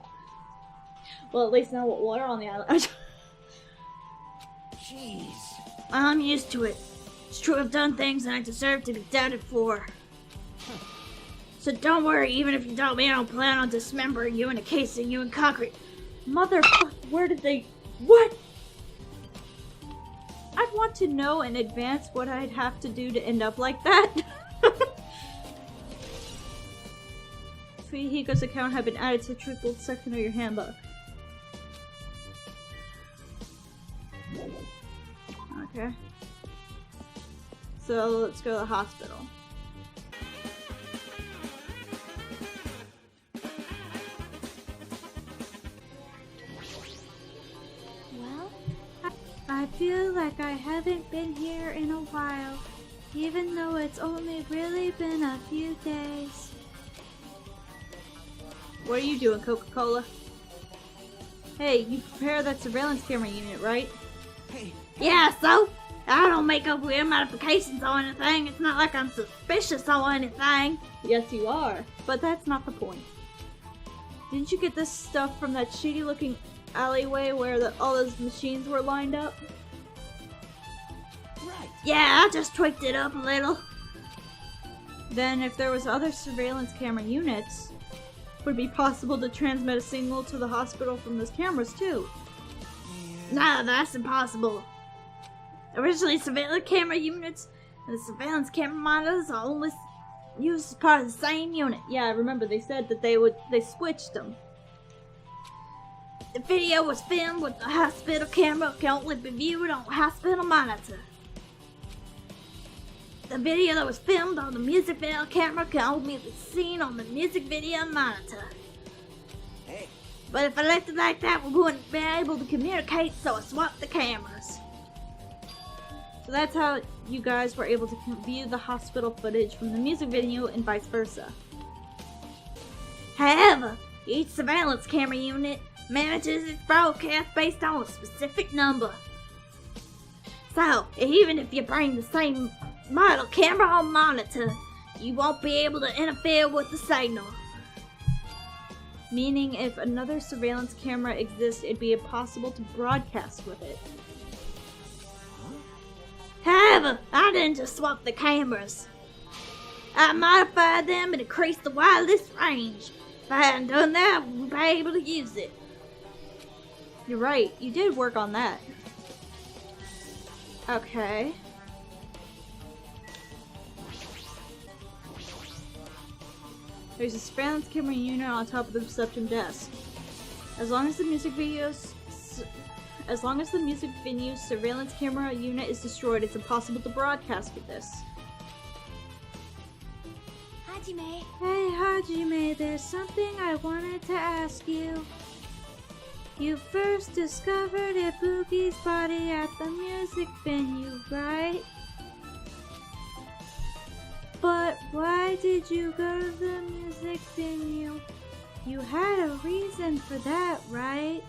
Speaker 1: Well, at least not with water on the island.
Speaker 4: Jeez.
Speaker 3: I'm used to it. It's true I've done things and I deserve to be doubted for. So don't worry, even if you doubt me, I don't plan on dismembering you and encasing you in concrete.
Speaker 1: Motherfucker, where did they... What? I'd want to know in advance what I'd have to do to end up like that. Fuyuhiko's account had been added to the truthful section of your handbook. Okay. So let's go to the hospital.
Speaker 3: Well,
Speaker 1: I feel like I haven't been here in a while, even though it's only really been a few days. What are you doing, Coca-Cola? Hey, you prepare that surveillance camera unit, right?
Speaker 4: Hey.
Speaker 3: Yeah, so? I don't make up weird modifications on anything. It's not like I'm suspicious on anything.
Speaker 1: Yes, you are. But that's not the point. Didn't you get this stuff from that shady looking alleyway where all those machines were lined up?
Speaker 4: Right.
Speaker 3: Yeah, I just tweaked it up a little.
Speaker 1: then if there was other surveillance camera units, it would be possible to transmit a signal to the hospital from those cameras too.
Speaker 3: Nah, that's impossible. Originally, surveillance camera units and the surveillance camera monitors are only used as part of the same unit.
Speaker 1: Yeah, I remember they said that they switched them.
Speaker 3: The video was filmed with the hospital camera, can only be viewed on a hospital monitor. The video that was filmed on the music video camera can only be seen on the music video monitor.
Speaker 4: Hey,
Speaker 3: But if I left it like that, we wouldn't be able to communicate, so I swapped the cameras.
Speaker 1: So that's how you guys were able to view the hospital footage from the music video and vice versa.
Speaker 3: However, each surveillance camera unit manages its broadcast based on a specific number. So, even if you bring the same model camera or monitor, you won't be able to interfere with the signal.
Speaker 1: Meaning if another surveillance camera exists, it'd be impossible to broadcast with it.
Speaker 3: However, I didn't just swap the cameras. I modified them and increased the wireless range. If I hadn't done that, we wouldn't be able to use it.
Speaker 1: You're right, you did work on that. Okay. There's a surveillance camera unit on top of the reception desk. As long as the music venue's surveillance camera unit is destroyed, it's impossible to broadcast with this.
Speaker 9: Hajime.
Speaker 3: Hey Hajime, there's something I wanted to ask you. You first discovered Ibuki's body at the music venue, right? But why did you go to the music venue? You had a reason for that, right?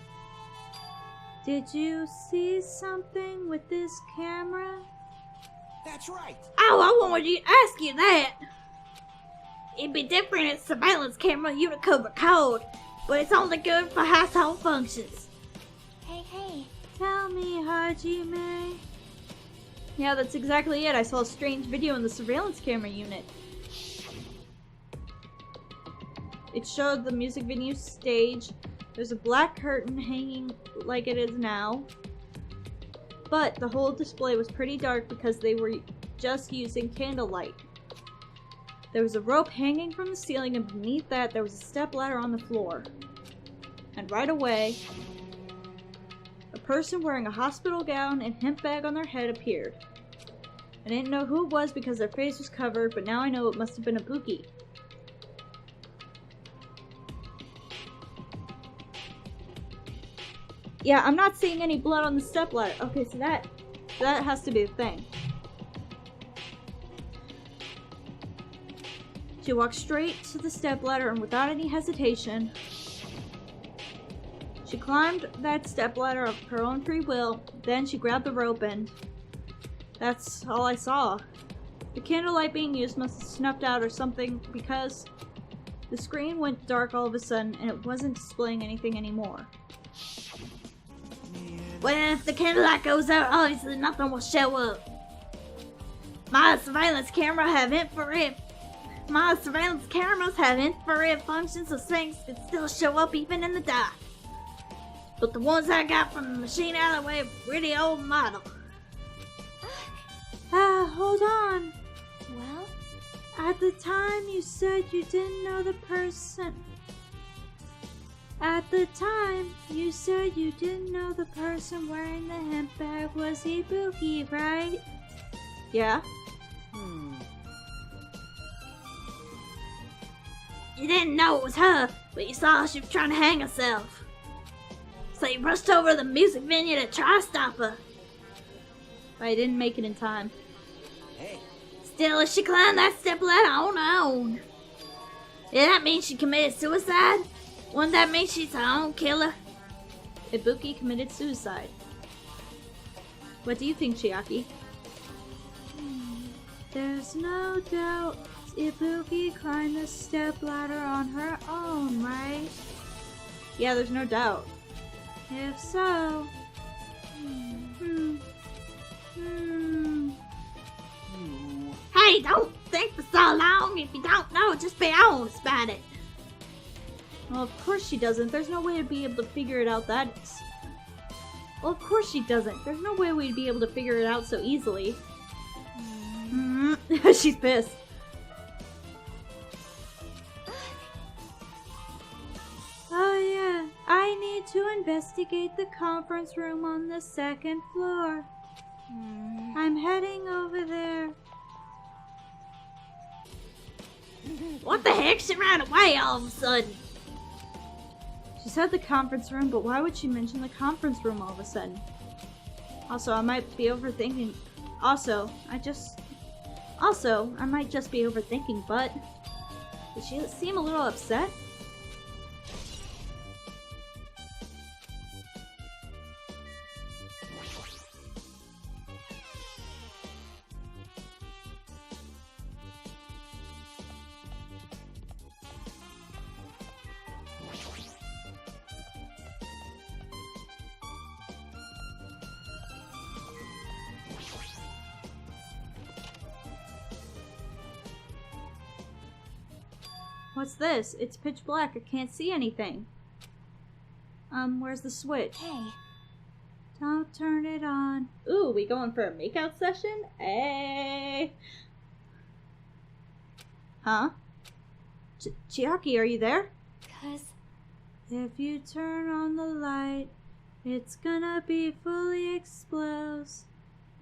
Speaker 3: Did you see something with this camera?
Speaker 4: that's right.
Speaker 3: Oh, I wanted to ask you that. It'd be different if surveillance camera unit could record, but it's only good for household functions.
Speaker 9: Hey.
Speaker 3: Tell me, Hajime.
Speaker 1: Yeah, that's exactly it. I saw a strange video in the surveillance camera unit. It showed the music venue stage. There's a black curtain hanging like it is now. But the whole display was pretty dark because they were just using candlelight. There was a rope hanging from the ceiling, and beneath that there was a stepladder on the floor. And right away, a person wearing a hospital gown and hemp bag on their head appeared. I didn't know who it was because their face was covered, but now I know it must have been Ibuki. Yeah, I'm not seeing any blood on the stepladder. Okay, so that has to be the thing. She walked straight to the stepladder and without any hesitation, she climbed that stepladder of her own free will. Then she grabbed the rope and that's all I saw. The candlelight being used must have snuffed out or something because the screen went dark all of a sudden and it wasn't displaying anything anymore.
Speaker 3: Well, if the candlelight goes out, obviously nothing will show up. My surveillance cameras have infrared functions, so things can still show up even in the dark. But the ones I got from the machine alleyway are pretty old model. Hold on.
Speaker 9: Well,
Speaker 3: At the time you said you didn't know the person. At the time you said you didn't know the person wearing the hemp bag was Ibuki, right?
Speaker 1: Yeah?
Speaker 3: You didn't know it was her, but you saw she was trying to hang herself. So you rushed over to the music venue to try to stop her.
Speaker 1: But I didn't make it in time.
Speaker 4: Hey,
Speaker 3: Still, if she climbed that stepladder on her own. Did that mean she committed suicide? Wouldn't that mean she's her own killer?
Speaker 1: Ibuki committed suicide. What do you think, Chiaki?
Speaker 3: There's no doubt Ibuki climbed the stepladder on her own, right?
Speaker 1: Yeah, there's no doubt.
Speaker 3: If so... Hey, don't think for so long? If you don't know, just be honest about it.
Speaker 1: Well, of course she doesn't. There's no way to be able to figure it out that... Well, of course she doesn't. There's no way we'd be able to figure it out so easily. She's pissed.
Speaker 3: Oh yeah, I need to investigate the conference room on the second floor. I'm heading over there. What the heck? She ran away all of a sudden.
Speaker 1: She said the conference room, but why would she mention the conference room all of a sudden? Also, I might be overthinking. Also, I might just be overthinking, but... Did she seem a little upset? What's this? It's pitch black. I can't see anything. Where's the switch?
Speaker 3: Hey, don't turn it on.
Speaker 1: Ooh, we going for a makeout session? Hey! Huh? Chiaki, are you there?
Speaker 3: 'Cause if you turn on the light, it's gonna be fully exposed.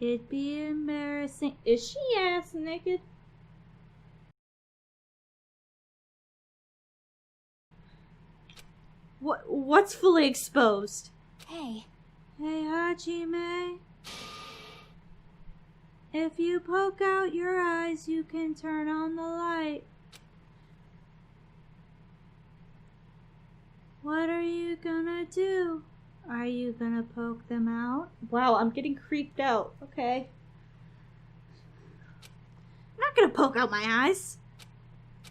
Speaker 3: It'd be embarrassing.
Speaker 1: Is she ass naked? What's fully exposed?
Speaker 3: Hey, Hajime. If you poke out your eyes, you can turn on the light. What are you gonna do? Are you gonna poke them out?
Speaker 1: Wow, I'm getting creeped out. Okay.
Speaker 3: I'm not gonna poke out my eyes.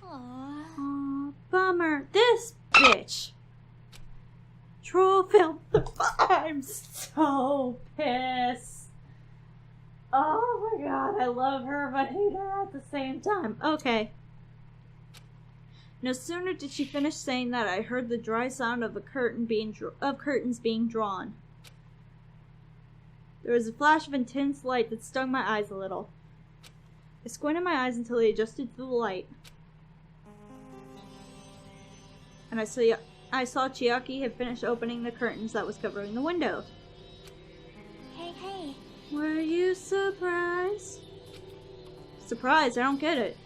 Speaker 3: Aw, bummer. This bitch.
Speaker 1: Troll film. I'm so pissed. Oh my god, I love her but hate her at the same time. Okay. No sooner did she finish saying that, I heard the dry sound of curtains being drawn. There was a flash of intense light that stung my eyes a little. I squinted my eyes until they adjusted to the light. And I saw Chiaki had finished opening the curtains that was covering the window.
Speaker 3: Hey. Were you surprised?
Speaker 1: Surprised? I don't get it.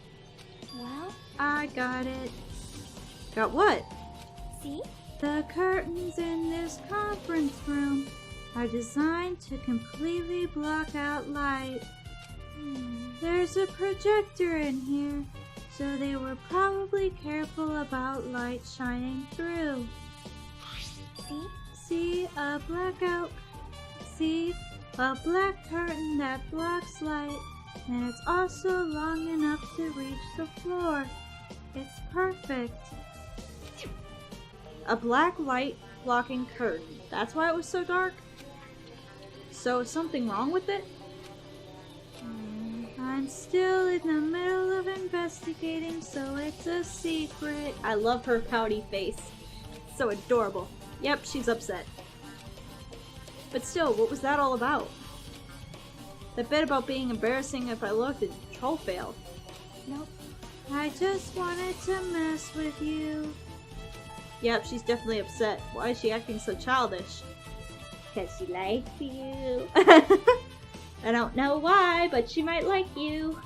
Speaker 3: Well, I got it.
Speaker 1: Got what?
Speaker 3: See? The curtains in this conference room are designed to completely block out light. There's a projector in here, so they were probably careful about light shining through. See a black curtain that blocks light, and it's also long enough to reach the floor. It's perfect.
Speaker 1: A black light blocking curtain. That's why it was so dark? So is something wrong with it?
Speaker 3: I'm still in the middle of investigating, so it's a secret.
Speaker 1: I love her pouty face. So adorable. Yep, she's upset. But still, what was that all about? That bit about being embarrassing if I looked at troll fail.
Speaker 3: Nope. I just wanted to mess with you.
Speaker 1: Yep, she's definitely upset. Why is she acting so childish? Because she likes you. I don't know why, but she might like you.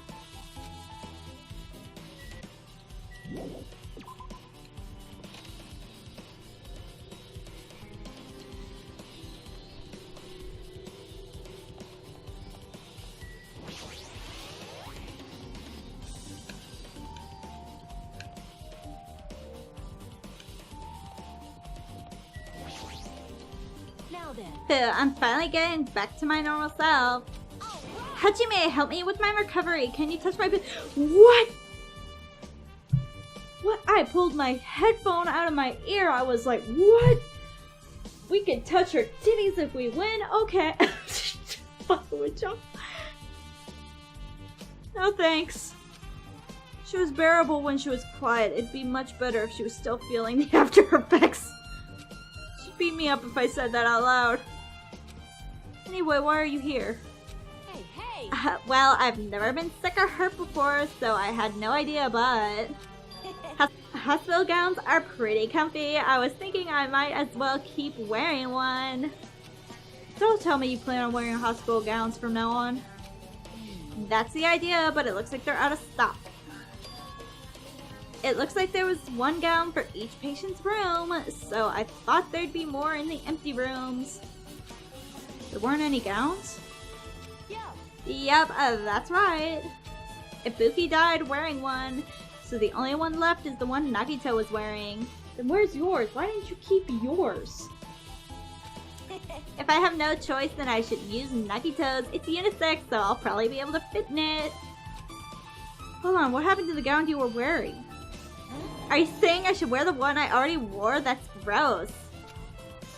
Speaker 1: I'm finally getting back to my normal self. Hajime, help me with my recovery. Can you touch my What? What? I pulled my headphone out of my ear. I was like, what? We can touch her titties if we win? Okay. Fuck with y'all. No thanks. She was bearable when she was quiet. It'd be much better if she was still feeling the after effects. She'd beat me up if I said that out loud. Anyway, why are you here?
Speaker 3: Hey, hey!
Speaker 1: Well, I've never been sick or hurt before, so I had no idea, but... Hospital gowns are pretty comfy. I was thinking I might as well keep wearing one. Don't tell me you plan on wearing hospital gowns from now on. That's the idea, but it looks like they're out of stock. It looks like there was one gown for each patient's room, so I thought there'd be more in the empty rooms. There weren't any gowns?
Speaker 3: Yeah.
Speaker 1: Yep, that's right. Ibuki died wearing one, so the only one left is the one Nagito was wearing. Then where's yours? Why didn't you keep yours? If I have no choice, then I should use Nagito's. It's unisex, so I'll probably be able to fit in it. Hold on, what happened to the gown you were wearing? Are you saying I should wear the one I already wore? That's gross.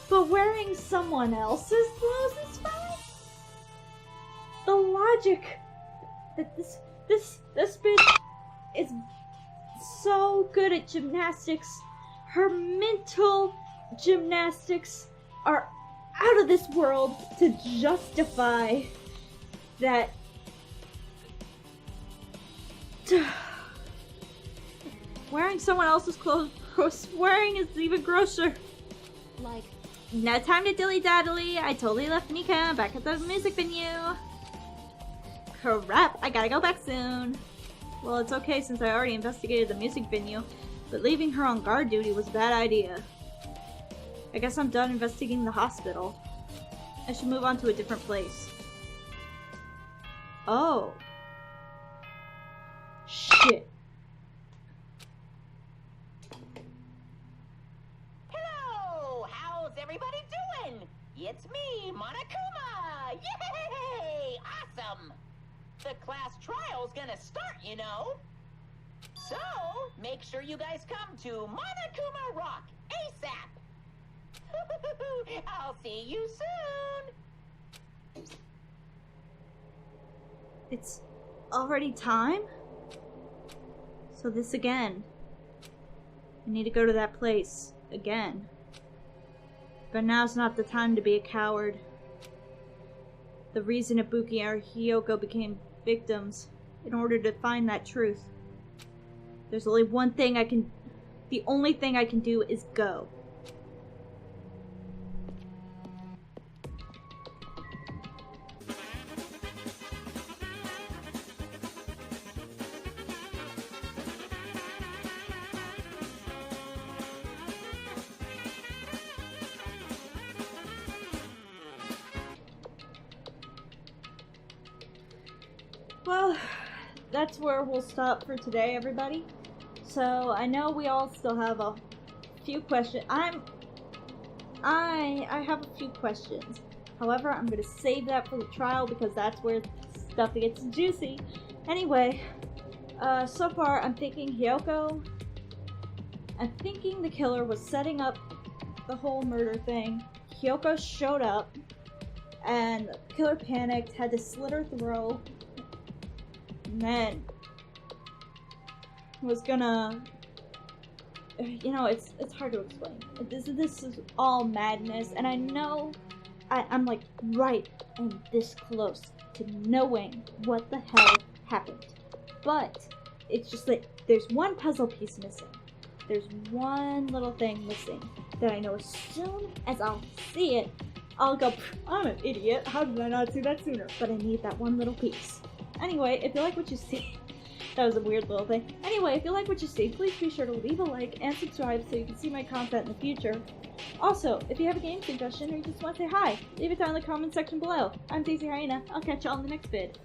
Speaker 6: But wearing someone else's clothes is fine? The logic that this bitch is so good at gymnastics. Her mental gymnastics are out of this world to justify that.
Speaker 1: Wearing someone else's clothes, wearing is even grosser.
Speaker 3: Like,
Speaker 1: no time to dilly-daddly. I totally left Nika back at the music venue. Crap, I gotta go back soon. Well, it's okay since I already investigated the music venue, but leaving her on guard duty was a bad idea. I guess I'm done investigating the hospital. I should move on to a different place. Oh. Shit.
Speaker 7: Hello! How's everybody doing? It's me, Monokuma! Yay! Awesome! The class trial's gonna start, you know. So, make sure you guys come to Monokuma Rock ASAP! I'll see you soon!
Speaker 1: It's already time? So this again. I need to go to that place. Again. But now's not the time to be a coward. The reason Ibuki and Hiyoko became victims, in order to find that truth. There's only one thing I can... The only thing I can do is go. Well, that's where we'll stop for today, everybody. So, I know we all still have a few questions. I have a few questions. However, I'm going to save that for the trial because that's where stuff gets juicy. Anyway, so far I'm thinking Hiyoko. I'm thinking the killer was setting up the whole murder thing. Hiyoko showed up, and the killer panicked, had to slit her throat, and then was gonna... You know, it's hard to explain. This is all madness, and I know I'm like right and this close to knowing what the hell happened. But it's just like there's one puzzle piece missing. There's one little thing missing that I know as soon as I'll see it, I'll go, I'm an idiot. How did I not see that sooner? But I need that one little piece. Anyway, if you like what you see, that was a weird little thing. Anyway, if you like what you see, please be sure to leave a like and subscribe so you can see my content in the future. Also, if you have a game suggestion or you just want to say hi, leave it down in the comment section below. I'm Daisy Hyena. I'll catch y'all in the next vid.